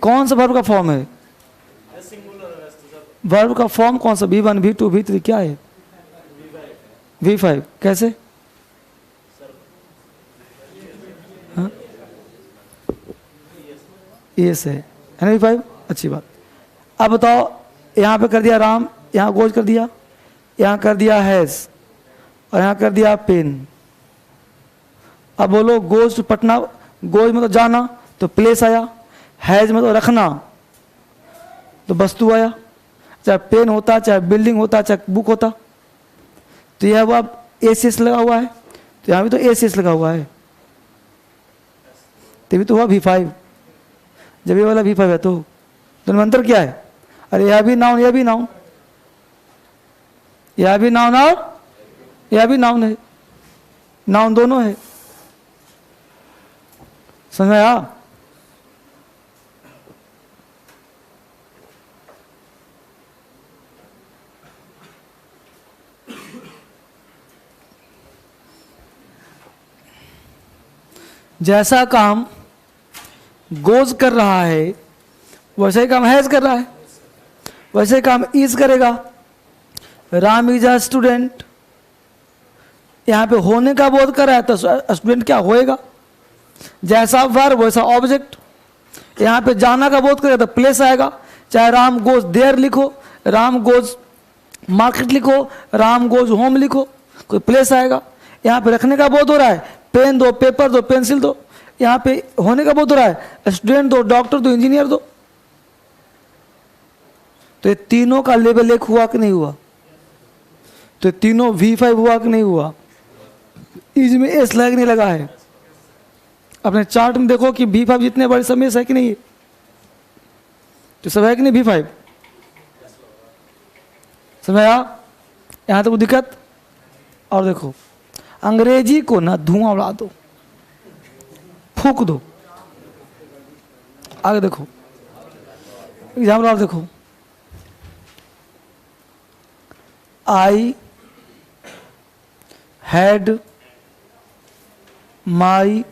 कौन सा वर्ब का फॉर्म है? वर्ब का फॉर्म कौन सा? V1 V2 V3 क्या है? V5 कैसे? हाँ? यस है ना V5? अच्छी बात। अब बताओ, यहाँ पे कर दिया राम, यहाँ गोज कर दिया, यहाँ कर दिया हैज, और यहाँ कर दिया पेन। अब बोलो गोज टू पटना, गोज में तो जाना, तो प्लेस आया, हैज में तो रखना, तो वस्तु आया, चाहे पेन होता, चाहे बिल्डिंग होता, चाहे बुक होता। तो यह हुआ एसीएस लगा हुआ है, तो यहाँ भी तो एसीएस लगा हुआ है, तभी तो हुआ V5। जब ये वाला V5 है तो दोनों में अंतर क्या है? अरे यह भी नाउन, यह भी नाउन, यह भी नाउन और यह भी नाउन है, नाउन दोनों है। समझ में आया? जैसा काम गोज कर रहा है वैसे ही काम हैज कर रहा है, वैसे ही काम इज करेगा। राम इज अ स्टूडेंट, यहाँ पे होने का बोध कर रहा है तो स्टूडेंट क्या होएगा? जैसा वर्ब वैसा ऑब्जेक्ट। यहाँ पे जाना का बोध करेगा तो प्लेस आएगा, चाहे राम गोज देयर लिखो, राम गोज मार्केट लिखो, राम गोज होम लिखो, कोई प्लेस आएगा। यहाँ पे रखने का बोध हो रहा है, पेन दो, पेपर दो, पेंसिल दो। यहाँ पे होने का बोध हो रहा है, स्टूडेंट दो, डॉक्टर दो, इंजीनियर दो। तो ये तीनों का लेवल एक हुआ कि नहीं हुआ? तो तीनों V5 हुआ कि नहीं हुआ? इज में एस लग नहीं लगा है। अपने चार्ट में देखो कि V5 जितने बड़े समय है कि नहीं है? तो सब है कि नहीं V5? समझ आया? यहां तक दिक्कत। और देखो अंग्रेजी को ना धुआं उड़ा दो, फूक दो। आगे देखो एग्जाम्पल और देखो, I had my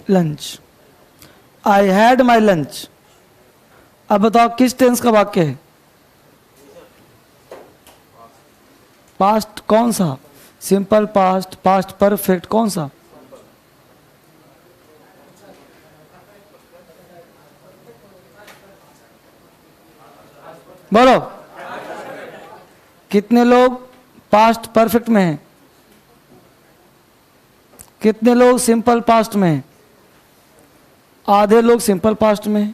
lunch, I had my lunch. अब बताओ किस टेंस का वाक्य है? पास्ट कौन सा? सिंपल पास्ट, पास्ट परफेक्ट, कौन सा? बोलो कितने लोग पास्ट परफेक्ट में हैं? कितने लोग सिंपल पास्ट में हैं? आधे लोग सिंपल पास्ट में हैं,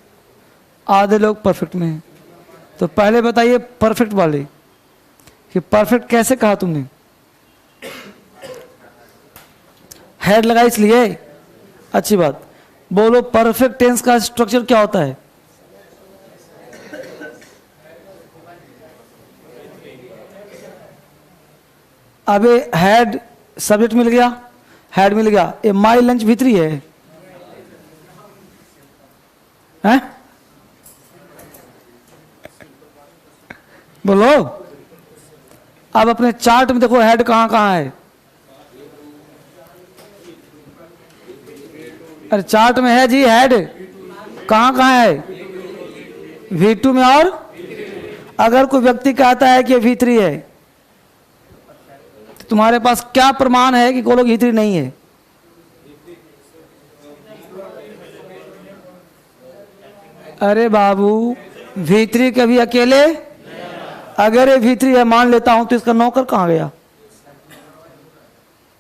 आधे लोग परफेक्ट में हैं। तो पहले बताइए परफेक्ट वाले कि परफेक्ट कैसे कहा तुमने? हेड लगा इसलिए। अच्छी बात। बोलो परफेक्ट टेंस का स्ट्रक्चर क्या होता है? अबे हैड सब्जेक्ट मिल गया, हैड मिल गया, ये माई लंच भीतरी है, हैं? बोलो। अब अपने चार्ट में देखो हेड कहां कहां है। अरे चार्ट में है जी हेड, कहां कहां है? V2 में। और अगर कोई व्यक्ति कहता है कि V3 है तो तुम्हारे पास क्या प्रमाण है कि कोई लोग V3 नहीं है? अरे बाबू V3 कभी अकेले, अगर ये V3 है मान लेता हूं तो इसका नौकर कहां गया?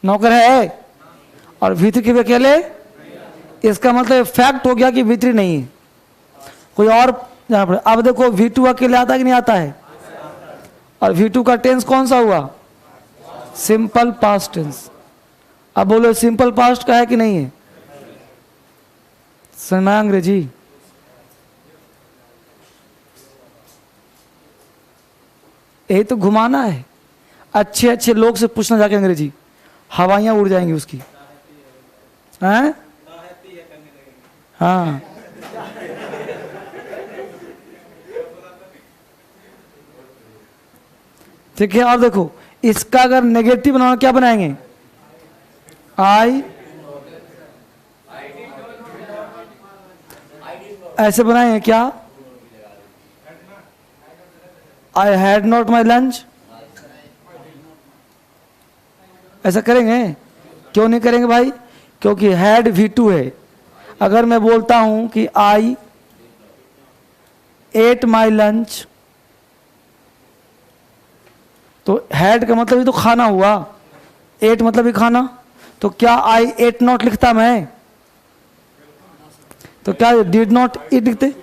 नौकर है और V3 के भी अकेले, इसका मतलब फैक्ट हो गया कि V3 नहीं है, कोई और जाना पड़े। अब देखो V2 अकेले आता है कि नहीं आता है? और V2 का टेंस कौन सा हुआ? Simple past tense. अब बोलो सिंपल पास्ट का है कि नहीं है? सुना अंग्रेजी? यही तो घुमाना है। अच्छे अच्छे लोग से पूछना जाके अंग्रेजी, हवाइयां उड़ जाएंगी उसकी। हैं? हाँ ठीक है। और देखो इसका अगर नेगेटिव बनाना क्या बनाएंगे? आई ऐसे बनाएंगे क्या? I had not my lunch, ऐसा करेंगे? क्यों नहीं करेंगे भाई? क्योंकि हैड V2 है। अगर मैं बोलता हूं कि आई एट माई लंच, तो हैड का मतलब ही तो खाना हुआ, एट मतलब ही खाना। तो क्या आई एट नॉट लिखता मैं? तो क्या डिड नॉट ईट लिखते?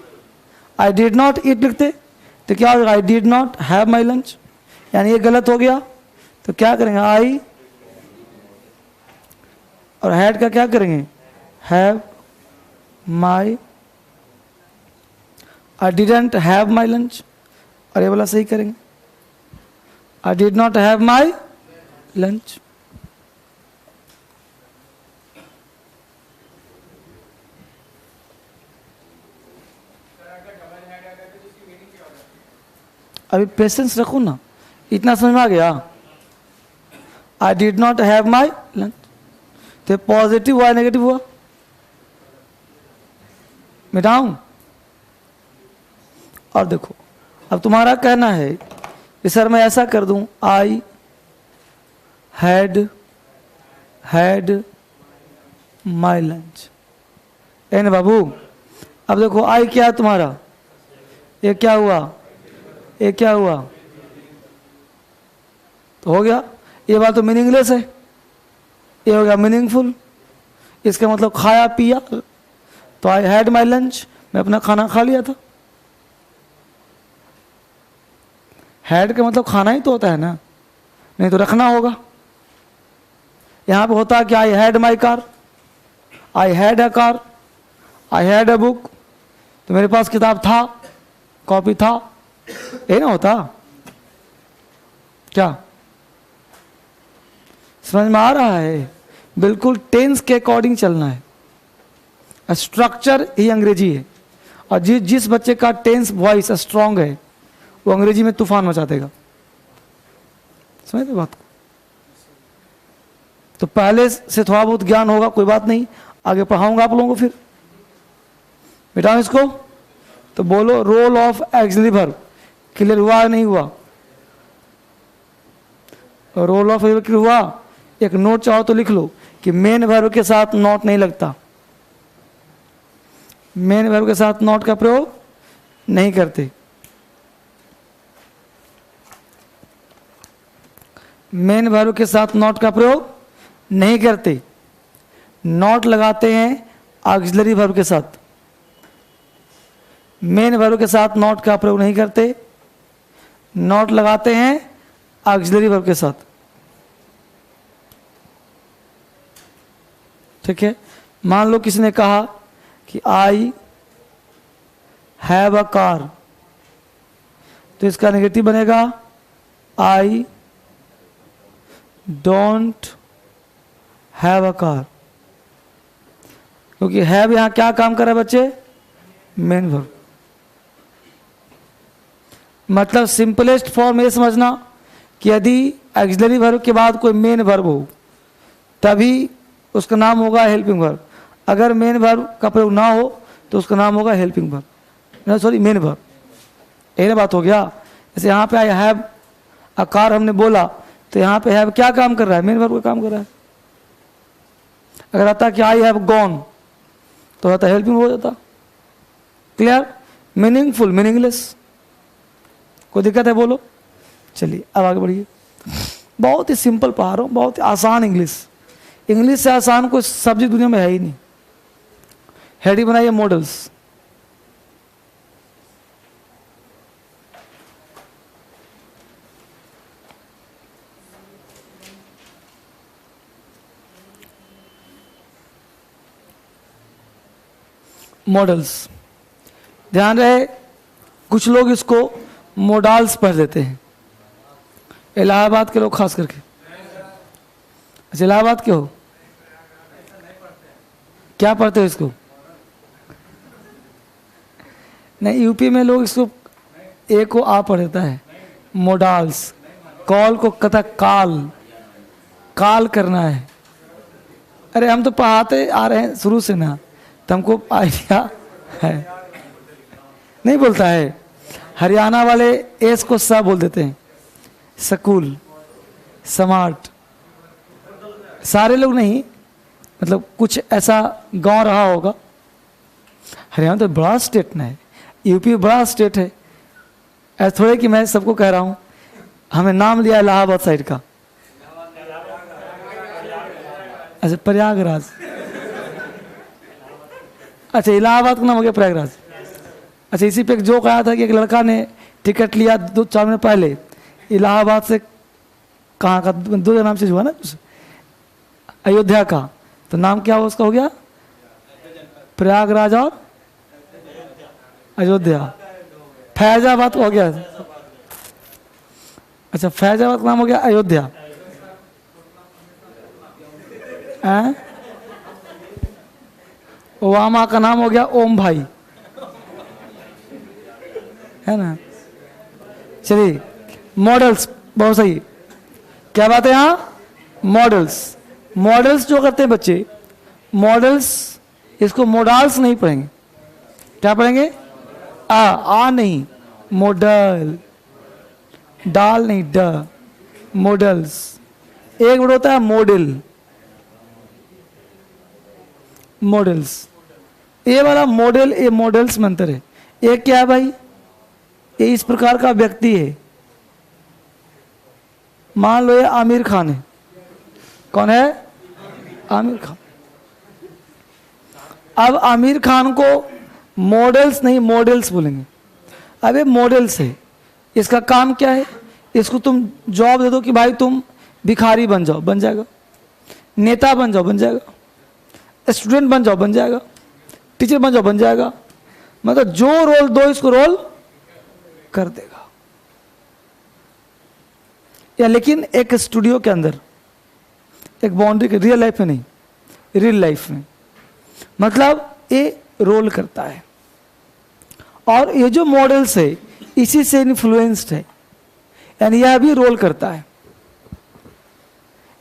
आई डिड नॉट ईट लिखते तो क्या होगा? I did not have my lunch, यानी ये गलत हो गया। तो क्या करेंगे? आई और हैड का क्या करेंगे? Have my, I didn't have my lunch, और ये वाला सही करेंगे, I did not have my lunch. अभी पेशेंस रखो ना, इतना समझ में आ गया? I did not have my lunch, तो पॉजिटिव हुआ नेगेटिव हुआ? मिटाऊं? और देखो, अब तुम्हारा कहना है कि सर मैं ऐसा कर दूं, आई हैड माई लंच, है ना बाबू? अब देखो आई क्या है तुम्हारा, ये क्या हुआ, ये क्या हुआ, तो हो गया। ये बात तो मीनिंगलेस है, ये हो गया मीनिंगफुल। इसका मतलब खाया पिया, तो आई हैड माई लंच, मैं अपना खाना खा लिया था। हैड का मतलब खाना ही तो होता है ना, नहीं तो रखना होगा। यहां पे होता है कि I had my car, I had a car, I had a book, तो मेरे पास किताब था, कॉपी था, ये ना होता क्या? समझ में आ रहा है? बिल्कुल टेंस के अकॉर्डिंग चलना है। स्ट्रक्चर ही अंग्रेजी है, और जिस बच्चे का टेंस वॉइस स्ट्रांग है वो अंग्रेजी में तूफान मचा देगा। समझ में बात को? तो पहले से थोड़ा बहुत ज्ञान होगा, कोई बात नहीं, आगे पढ़ाऊंगा आप लोगों को। फिर बेटा इसको तो बोलो, role of auxiliary verb clear हुआ नहीं हुआ? रोल ऑफ क्लियर हुआ? एक नोट चाहो तो लिख लो कि मेन वर्ब के साथ नॉट नहीं लगता, मेन वर्ब के साथ नॉट का प्रयोग नहीं करते। मेन वर्ब के साथ नॉट का प्रयोग नहीं करते, नॉट लगाते हैं ऑक्सिलरी वर्ब के साथ। मेन वर्ब के साथ नॉट का प्रयोग नहीं करते, नॉट लगाते हैं ऑक्सिलरी वर्ब के साथ। ठीक है? मान लो किसी ने कहा कि आई हैव अ कार, तो इसका नेगेटिव बनेगा I don't have a car, क्योंकि हैव यहां क्या काम कर रहा है बच्चे? Main verb. मतलब सिंपलेस्ट फॉर्म ये समझना कि यदि ऑक्सिलरी वर्ब के बाद कोई मेन वर्ब हो तभी उसका नाम होगा हेल्पिंग वर्ब। अगर मेन वर्ब का प्रयोग ना हो तो उसका नाम होगा हेल्पिंग वर्ब, ना सॉरी मेन वर्ब। यही ना बात हो गया। जैसे यहाँ पे आई हैव अ कार हमने बोला, तो यहाँ पे हैव क्या काम कर रहा है? मेन वर्ब का काम कर रहा है। अगर आता कि आई हैव गॉन तो आता हेल्पिंग हो जाता। क्लियर? मीनिंगफुल, मीनिंगलेस, कोई दिक्कत है बोलो? चलिए अब आगे बढ़िए। बहुत ही सिंपल पढ़ा रहा हूँ, बहुत ही आसान इंग्लिश। इंग्लिश से आसान कोई सब्जेक्ट दुनिया में है ही नहीं। हेडिंग बनाइए मॉडल्स। मॉडल्स, ध्यान रहे कुछ लोग इसको मोडाल्स पढ़ देते हैं, इलाहाबाद के लोग खास करके। अच्छा, इलाहाबाद के हो, क्या पढ़ते हो इसको? नहीं, यूपी में लोग इसको ए को आ पढ़ता है, मोडाल्स। कॉल को कथा काल, काल करना है। अरे हम तो पढ़ाते आ रहे हैं शुरू से ना, तो हमको आइडिया है। नहीं बोलता है। हरियाणा वाले एस को सा बोल देते हैं, स्कूल, स्मार्ट। सारे लोग नहीं, मतलब कुछ ऐसा गांव रहा होगा। हरियाणा तो बड़ा स्टेट ना है, यूपी बड़ा स्टेट है। ऐसा थोड़े कि मैं सबको कह रहा हूँ। हमें नाम लिया इलाहाबाद साइड का, अच्छा प्रयागराज, अच्छा इलाहाबाद का नाम हो गया प्रयागराज। अच्छा इसी पे एक जोक आया था कि एक लड़का ने टिकट लिया 2-4 महीने पहले इलाहाबाद से, कहाँ का, दो नाम से हुआ ना कुछ, अयोध्या का, तो नाम क्या हुआ उसका, हो गया प्रयागराज और अयोध्या। फैजाबाद हो गया, अच्छा फैजाबाद का नाम हो गया अयोध्या। ओबामा का नाम हो गया ओम भाई, है ना। चलिए मॉडल्स, बहुत सही, क्या बात है यहाँ, मॉडल्स। मॉडल्स जो करते हैं बच्चे, मॉडल्स, इसको मोडाल्स नहीं पढ़ेंगे, क्या पढ़ेंगे, आ नहीं, मॉडल, डाल नहीं, ड, मॉडल्स। एक वर्ड होता है मॉडल, मॉडल्स। ये वाला मॉडल, ये मॉडल्स में अंतर है। एक क्या है भाई, ये इस प्रकार का व्यक्ति है, मान लो ये आमिर खान है। कौन है, आमिर खान। अब आमिर खान को मॉडल्स नहीं मॉडल्स बोलेंगे। अब ये मॉडल्स है, इसका काम क्या है, इसको तुम जॉब दे दो कि भाई तुम भिखारी बन जाओ, बन जाएगा। नेता बन जाओ, बन जाएगा। स्टूडेंट बन जाओ, बन जाएगा। टीचर बन जाओ, बन जाएगा। मतलब जो रोल दो इसको रोल कर देगा। या लेकिन एक स्टूडियो के अंदर, एक बाउंड्री के, रियल लाइफ में नहीं, रियल लाइफ में, मतलब ये रोल करता है। और ये जो मॉडल्स है इसी से इन्फ्लुएंस्ड है, यानी यह भी रोल करता है।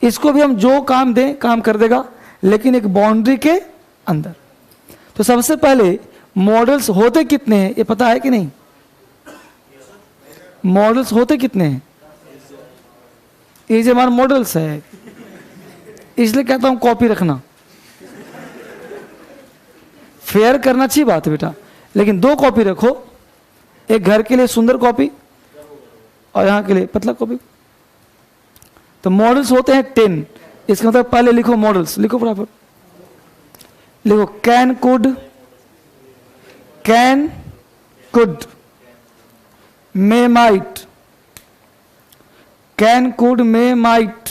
इसको भी हम जो काम दें काम कर देगा, लेकिन एक बाउंड्री के अंदर। तो सबसे पहले मॉडल्स होते कितने हैं ये पता है कि नहीं, मॉडल्स होते कितने हैं, ये जो हमारे मॉडल्स है, इसलिए कहता हूं कॉपी रखना। फेयर करना अच्छी बात है बेटा, लेकिन 2 कॉपी रखो, एक घर के लिए सुंदर कॉपी और यहां के लिए पतला कॉपी। तो मॉडल्स होते हैं 10। इसका मतलब पहले लिखो मॉडल्स, लिखो फटाफट, लिखो can could, can could, may might, can could may might,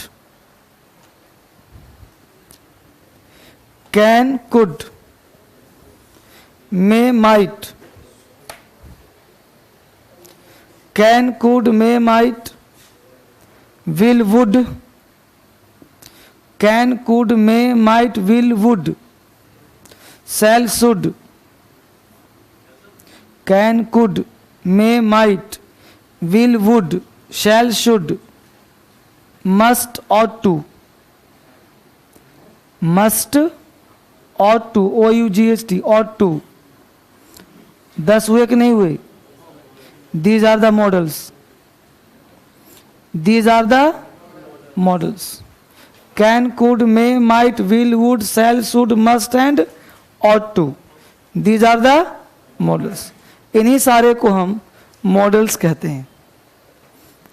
can could may might, can could may might, will would, can could may might will would, shall should, can could may might will would shall should, must ought to, must ought to, OUGHT, ought to। 10 हुए कि नहीं हुए, these are the models, these are the models, can, could, may, might, will, would, shall, should, must and ought to, these are the models। इन्हीं सारे को हम modals कहते हैं।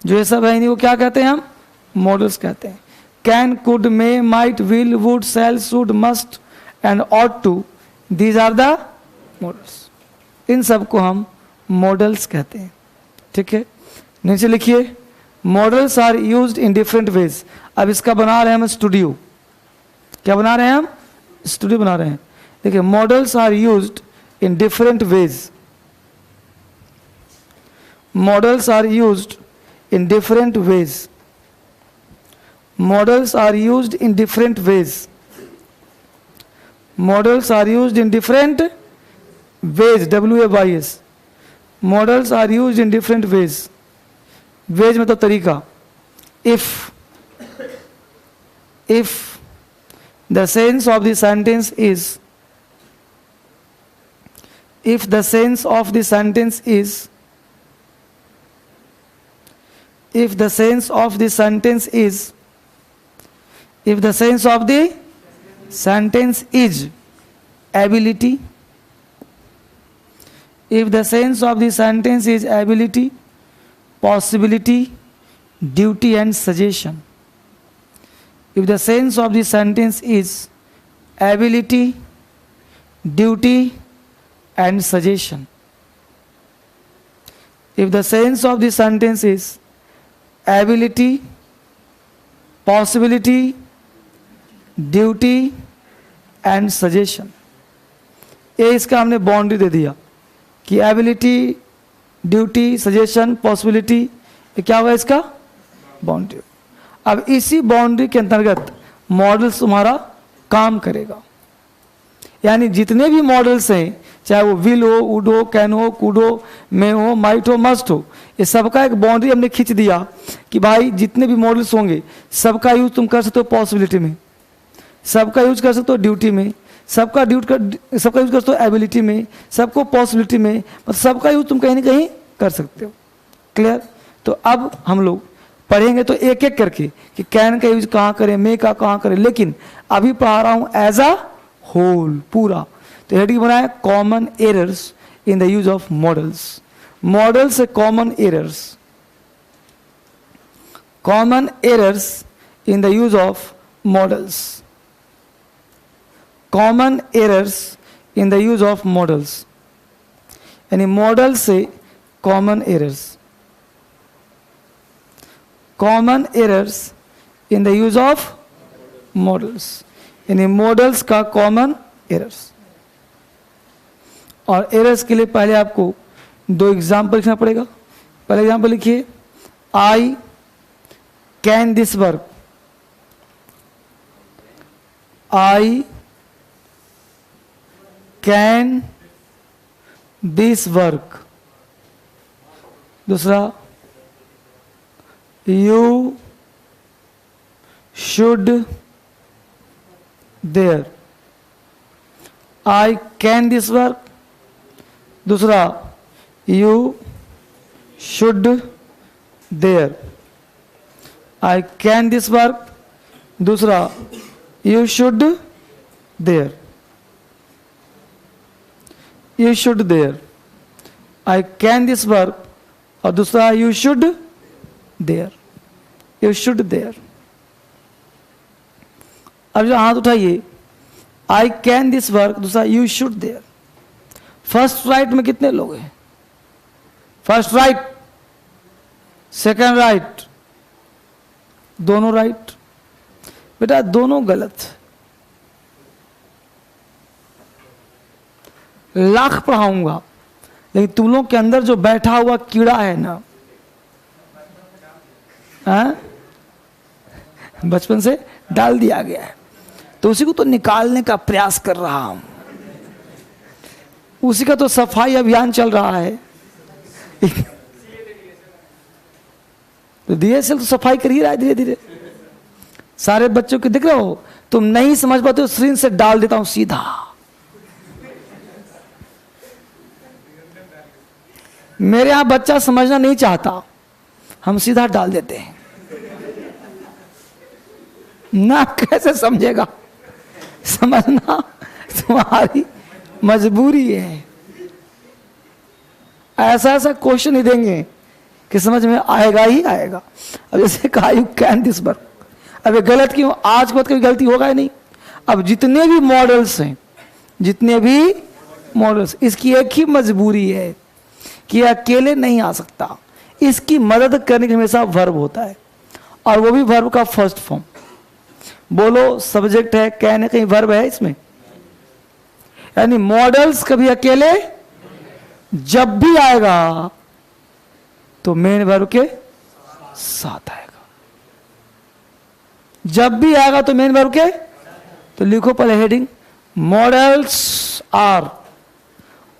जो ये सब है इन्हीं को क्या कहते हैं हम, मॉडल्स कहते हैं। Can, could, may, might, will, would, shall, should, must and ought to, these are the models। इन सब को हम मॉडल्स कहते हैं, ठीक है। नीचे लिखिए, modals are used in different ways. अब इसका बना रहे हैं हम स्टूडियो। क्या बना रहे हैं हम, स्टूडियो बना रहे हैं। देखिए, modals are used in different ways, models are used in different ways, models are used in different ways, models are used in different ways, WAYS, models are used in different ways। ways मतलब तरीका। if the sense of the sentence is, if the sense of the sentence is, if the sense of the sentence is, if the sense of the sentence is ability, if the sense of the sentence is ability, possibility, duty and suggestion. If the sense of the sentence is ability, duty and suggestion. If the sense of the sentence is ability, possibility, duty and suggestion, ये इसका हमने boundary दे दिया कि ability, duty, suggestion, possibility, ये क्या हुआ इसका boundary. अब इसी बाउंड्री के अंतर्गत मॉडल्स तुम्हारा काम करेगा। यानी जितने भी मॉडल्स हैं, चाहे वो विल हो, वुड हो, कैन हो, कुड हो, मे हो, माइट हो, मस्ट हो, ये सबका एक बाउंड्री हमने खींच दिया कि भाई जितने भी मॉडल्स होंगे सबका यूज तुम कर सकते हो पॉसिबिलिटी में, सबका यूज कर सकते हो ड्यूटी में, सबका यूज कर सकते हो एबिलिटी में, सबको पॉसिबिलिटी में, मतलब सबका यूज तुम कहीं ना कहीं कर सकते हो। क्लियर? तो अब हम लोग पढ़ेंगे तो एक एक करके कि कैन का यूज कहाँ करें, मे का कहाँ करें, लेकिन अभी पढ़ा रहा हूँ एज अ होल पूरा। तो हेडिंग बनाया common errors in the use of modals. Modals से common errors, common errors in the use of modals, common errors in the use of modals, यानी मॉडल से common errors, common errors in the use of modals, यानी modals का common errors. और errors के लिए पहले आपको दो एग्जाम्पल लिखना पड़ेगा। पहले एग्जाम्पल लिखिए, I can this work, I can this work. दूसरा, you should there, I can this work. दूसरा, you should there, I can this work. दूसरा, you should there, you should there, I can this work. और दूसरा, you should there, you should there. अब जो हाथ उठाइए, I can this work, दूसरा you should there. First right में कितने लोग हैं? फर्स्ट राइट, सेकंड राइट, दोनों राइट। बेटा दोनों गलत। लाख पढ़ाऊंगा लेकिन तुम लोग के अंदर जो बैठा हुआ कीड़ा है ना, बचपन से डाल दिया गया है, तो उसी को तो निकालने का प्रयास कर रहा हूं। उसी का तो सफाई अभियान चल रहा है। तो डीएसएल तो सफाई कर ही रहा है धीरे धीरे। सारे बच्चों को दिख रहे हो, तुम नहीं समझ पाते हो, स्क्रीन से डाल देता हूं सीधा। मेरे यहां बच्चा समझना नहीं चाहता, हम सीधा डाल देते हैं ना। कैसे समझेगा? समझना तुम्हारी मजबूरी है। ऐसा ऐसा क्वेश्चन ही देंगे कि समझ में आएगा ही आएगा। अब जैसे कहा यू कैन दिस वर्क, अब ये गलत क्यों? आज के बाद कभी गलती होगा ही नहीं। अब जितने भी मॉडल्स हैं, जितने भी मॉडल्स, इसकी एक ही मजबूरी है कि अकेले नहीं आ सकता, इसकी मदद करने के हमेशा वर्ब होता है, और वो भी वर्ब का फर्स्ट फॉर्म। बोलो सब्जेक्ट है, कैन है, कहीं वर्ब है इसमें? यानी मॉडल्स कभी अकेले, जब भी आएगा तो मेन वर्ब के साथ आएगा। जब भी आएगा तो मेन वर्ब के। तो लिखो पहले heading, modals are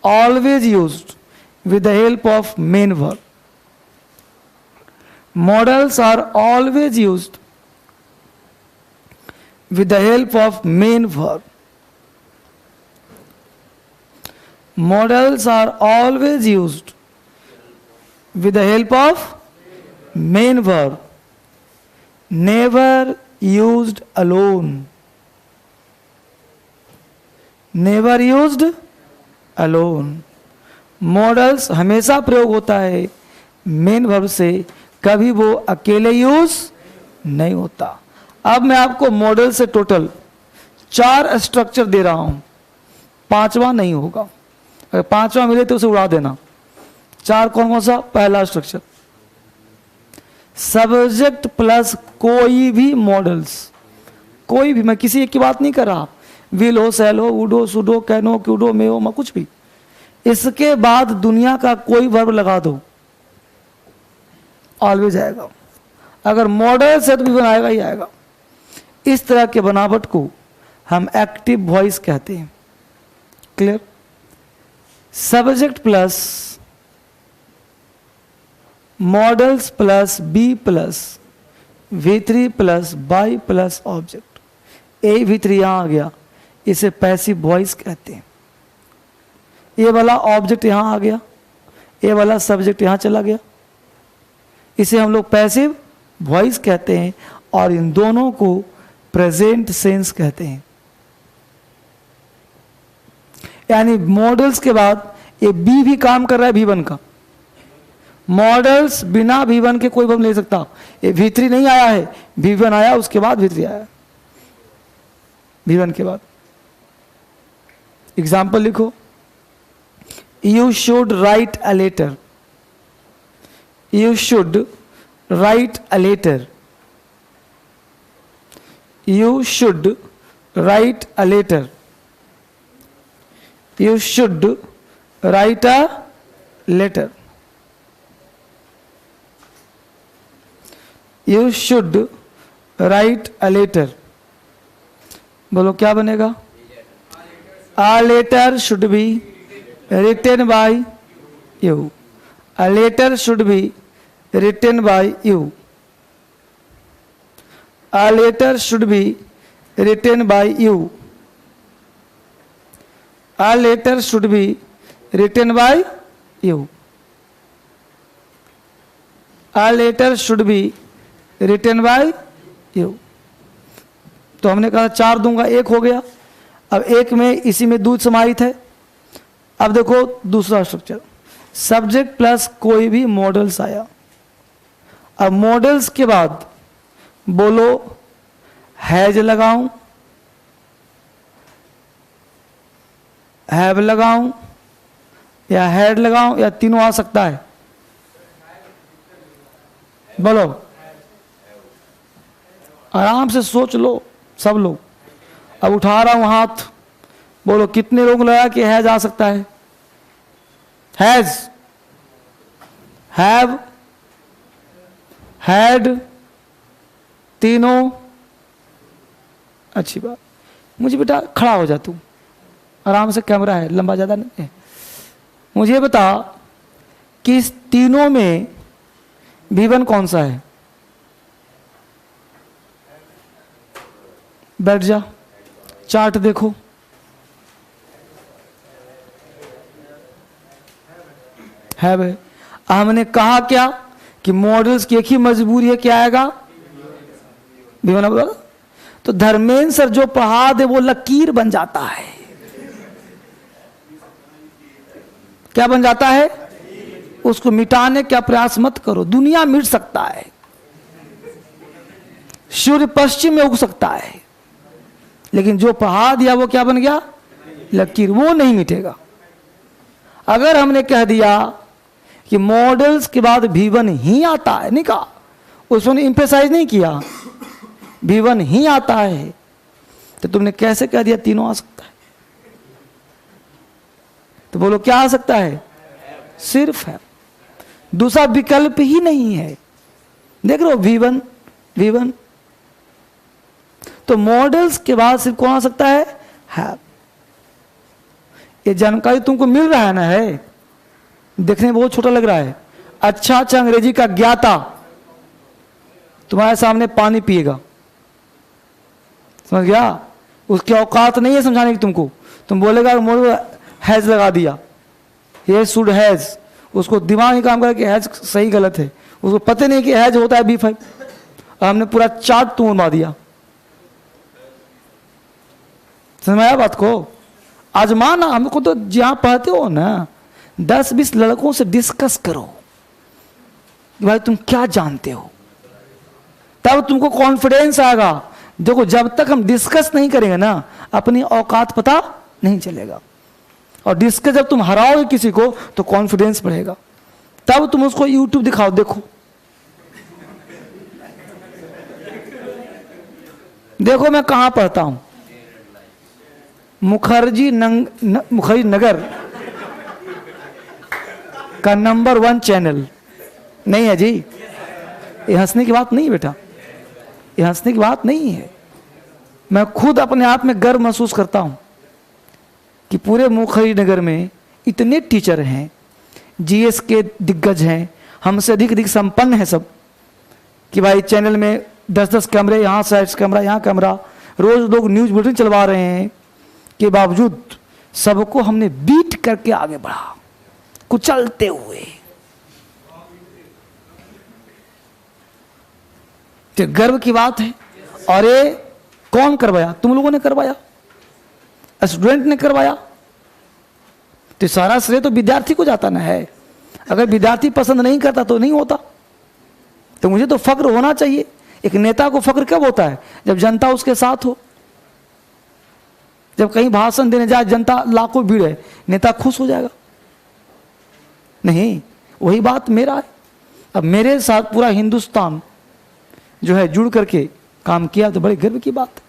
always used with the help of main verb. Modals are always used with the help of main verb. Models are always used with the help of main verb, never used alone. Never used alone. Models हमेशा प्रयोग होता है main verb से, कभी वो अकेले use नहीं होता। अब मैं आपको मॉडल से टोटल 4 स्ट्रक्चर दे रहा हूं, 5वां नहीं होगा, अगर 5वां मिले तो उसे उड़ा देना। 4 कौन सा? पहला स्ट्रक्चर सब्जेक्ट प्लस कोई भी मॉडल्स, कोई भी, मैं किसी एक की बात नहीं कर रहा, विल हो, सेल हो, वुड हो, शुड हो, कैन हो, क्यूड हो, मे हो, मैं कुछ भी, इसके बाद दुनिया का कोई वर्ब लगा दो, ऑलवेज आएगा। अगर मॉडल से तो भी बनाएगा ही आएगा। इस तरह के बनावट को हम एक्टिव वॉइस कहते हैं। Clear? Subject plus modals plus be plus V3 plus by plus object, ए V3 यहां आ गया, इसे पैसिव वॉइस कहते हैं। ये वाला ऑब्जेक्ट यहां आ गया, ये वाला सब्जेक्ट यहां चला गया, इसे हम लोग पैसिव वॉइस कहते हैं। और इन दोनों को प्रेजेंट सेंस कहते हैं। यानी मॉडल्स के बाद ये बी भी काम कर रहा है V1 का। मॉडल्स बिना V1 के कोई वर्ब ले सकता। ये V3 नहीं आया है, V1 आया, उसके बाद V3 आया, V1 के बाद। एग्जाम्पल लिखो, you should write a letter, you should write a letter, you should write a letter, you should write a letter, you should write a letter. बोलो क्या बनेगा? A letter should be written by you. A letter should be written by you. A letter should be written by you. A letter should be written by you. A letter should be written by you. तो हमने कहा 4 दूंगा, 1 हो गया। अब 1 में इसी में दूध समाहित है। अब देखो दूसरा स्ट्रक्चर, सब्जेक्ट प्लस कोई भी मॉडल्स आया। अब मॉडल्स के बाद बोलो हैज लगाऊं, हैव लगाऊं या हैड लगाऊं, या तीनों आ सकता है? बोलो, आराम से सोच लो सब लोग। अब उठा रहा हूं हाथ, बोलो कितने लोग लगा कि हैज आ सकता है? हैज, हैव, हैड, तीनों। अच्छी बात। मुझे बेटा खड़ा हो जा, तू आराम से, कैमरा है लंबा ज्यादा नहीं है। मुझे बता कि इस तीनों में V1 कौन सा है? बैठ जा, चार्ट देखो। है। हमने कहा क्या कि मॉडल्स की एक ही मजबूरी है, क्या आएगा? V1 बोला। तो धर्मेंद्र सर जो पढ़ा दे वो लकीर बन जाता है। क्या बन जाता है? उसको मिटाने का प्रयास मत करो, दुनिया मिट सकता है, सूर्य पश्चिम में उग सकता है, लेकिन जो पढ़ा दिया वो क्या बन गया? लकीर, वो नहीं मिटेगा। अगर हमने कह दिया कि मॉडल्स के बाद V1 ही आता है, नहीं कहा, उसने इंपेसाइज नहीं किया, V1 ही आता है, तो तुमने कैसे कह दिया तीनों आ सकता है? तो बोलो क्या आ सकता है? सिर्फ है, दूसरा विकल्प ही नहीं है। देख रहे हो V1 V1। तो मॉडल्स के बाद सिर्फ कौन आ सकता है? हैव। ये जानकारी तुमको मिल रहा है ना? है, देखने में बहुत छोटा लग रहा है। अच्छा अंग्रेजी का ज्ञाता तुम्हारे सामने पानी पिएगा, समझ गया? उसकी औकात नहीं है समझाने की तुमको। तुम बोलेगा हैज लगा दिया, ये शुड हैज, उसको दिमाग ही काम करा कि हैज सही गलत है, उसको पता नहीं कि हैज होता है B5, हमने पूरा चार्ट तुम बनवा दिया। समझ में आया बात को? आजमाना, हमको तो जहां पढ़ते हो ना 10-20 लड़कों से डिस्कस करो कि भाई तुम क्या जानते हो, तब तुमको कॉन्फिडेंस आएगा। देखो जब तक हम डिस्कस नहीं करेंगे ना अपनी औकात पता नहीं चलेगा, और डिस्कस जब तुम हराओगे किसी को तो कॉन्फिडेंस बढ़ेगा। तब तुम उसको यूट्यूब दिखाओ, देखो देखो मैं कहां पढ़ता हूं, मुखर्जी नगर का नंबर 1 चैनल नहीं है जी। ये हंसने की बात नहीं है बेटा, ये हंसने की बात नहीं है। मैं खुद अपने आप में गर्व महसूस करता हूं कि पूरे मुखर्जी नगर में इतने टीचर हैं, जीएस के दिग्गज हैं, हमसे अधिक संपन्न हैं सब, कि भाई चैनल में 10-10 कैमरे, यहाँ साइड कैमरा, यहाँ कैमरा, रोज लोग न्यूज बुलेटिन चलवा रहे हैं, के बावजूद सबको हमने बीट करके आगे बढ़ा, कुचलते हुए। तो गर्व की बात है। और ये कौन करवाया? तुम लोगों ने करवाया, स्टूडेंट ने करवाया। तो सारा श्रेय तो विद्यार्थी को जाता ना है। अगर विद्यार्थी पसंद नहीं करता तो नहीं होता। तो मुझे तो फक्र होना चाहिए। एक नेता को फक्र कब होता है? जब जनता उसके साथ हो। जब कहीं भाषण देने जाए, जनता लाखों भीड़ है, नेता खुश हो जाएगा? नहीं। वही बात मेरा है। अब मेरे साथ पूरा हिंदुस्तान जो है जुड़ करके काम किया तो बड़े गर्व की बात है।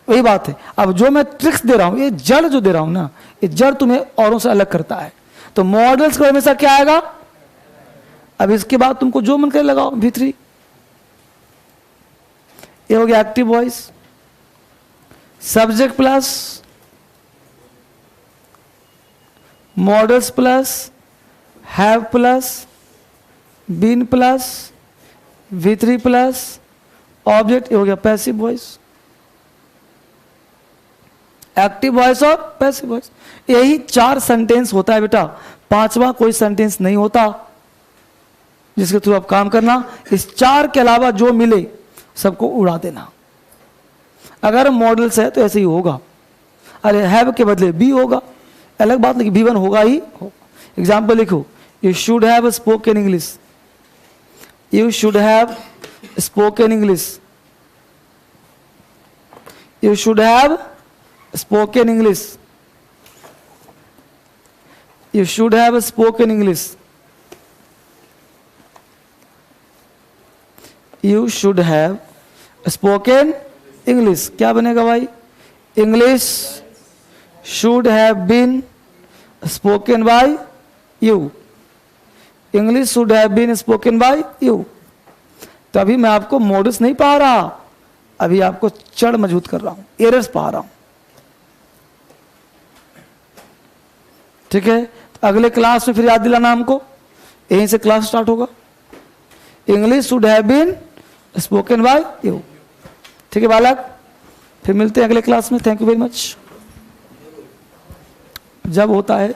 वही बात है। अब जो मैं ट्रिक्स दे रहा हूं, ये जड़ जो दे रहा हूं ना, ये जड़ तुम्हें औरों से अलग करता है। तो मॉडल्स को हमेशा क्या आएगा? अब इसके बाद तुमको जो मन करे लगाओ V3। ये हो गया active voice. Subject plus modals plus have plus been plus V3 plus object. ये हो गया पैसिव वॉइस। एक्टिव वॉइस और पैसिव वॉइस, यही 4 सेंटेंस होता है बेटा। 5वां कोई सेंटेंस नहीं होता जिसके थ्रू आप काम करना। इस 4 के अलावा जो मिले सबको उड़ा देना। अगर मॉडल्स है तो ऐसे ही होगा। अरे हैव के बदले बी होगा, अलग बात नहीं, B1 होगा ही हो। एग्जाम्पल लिखो, you should have spoken English. You should have spoken English. You should have spoken English. You should have spoken English. You should have spoken English. क्या बनेगा भाई? English should have been spoken by you. English should have been spoken by you. तो अभी मैं आपको models नहीं पढ़ा रहा, अभी आपको चढ़ मजबूत कर रहा हूं, एरर्स पढ़ा रहा हूं। ठीक है? तो अगले क्लास में फिर याद दिलाना हमको, यहीं से क्लास स्टार्ट होगा। English should have been spoken by you. ठीक है बालक, फिर मिलते हैं अगले क्लास में। Thank you very much. जब होता है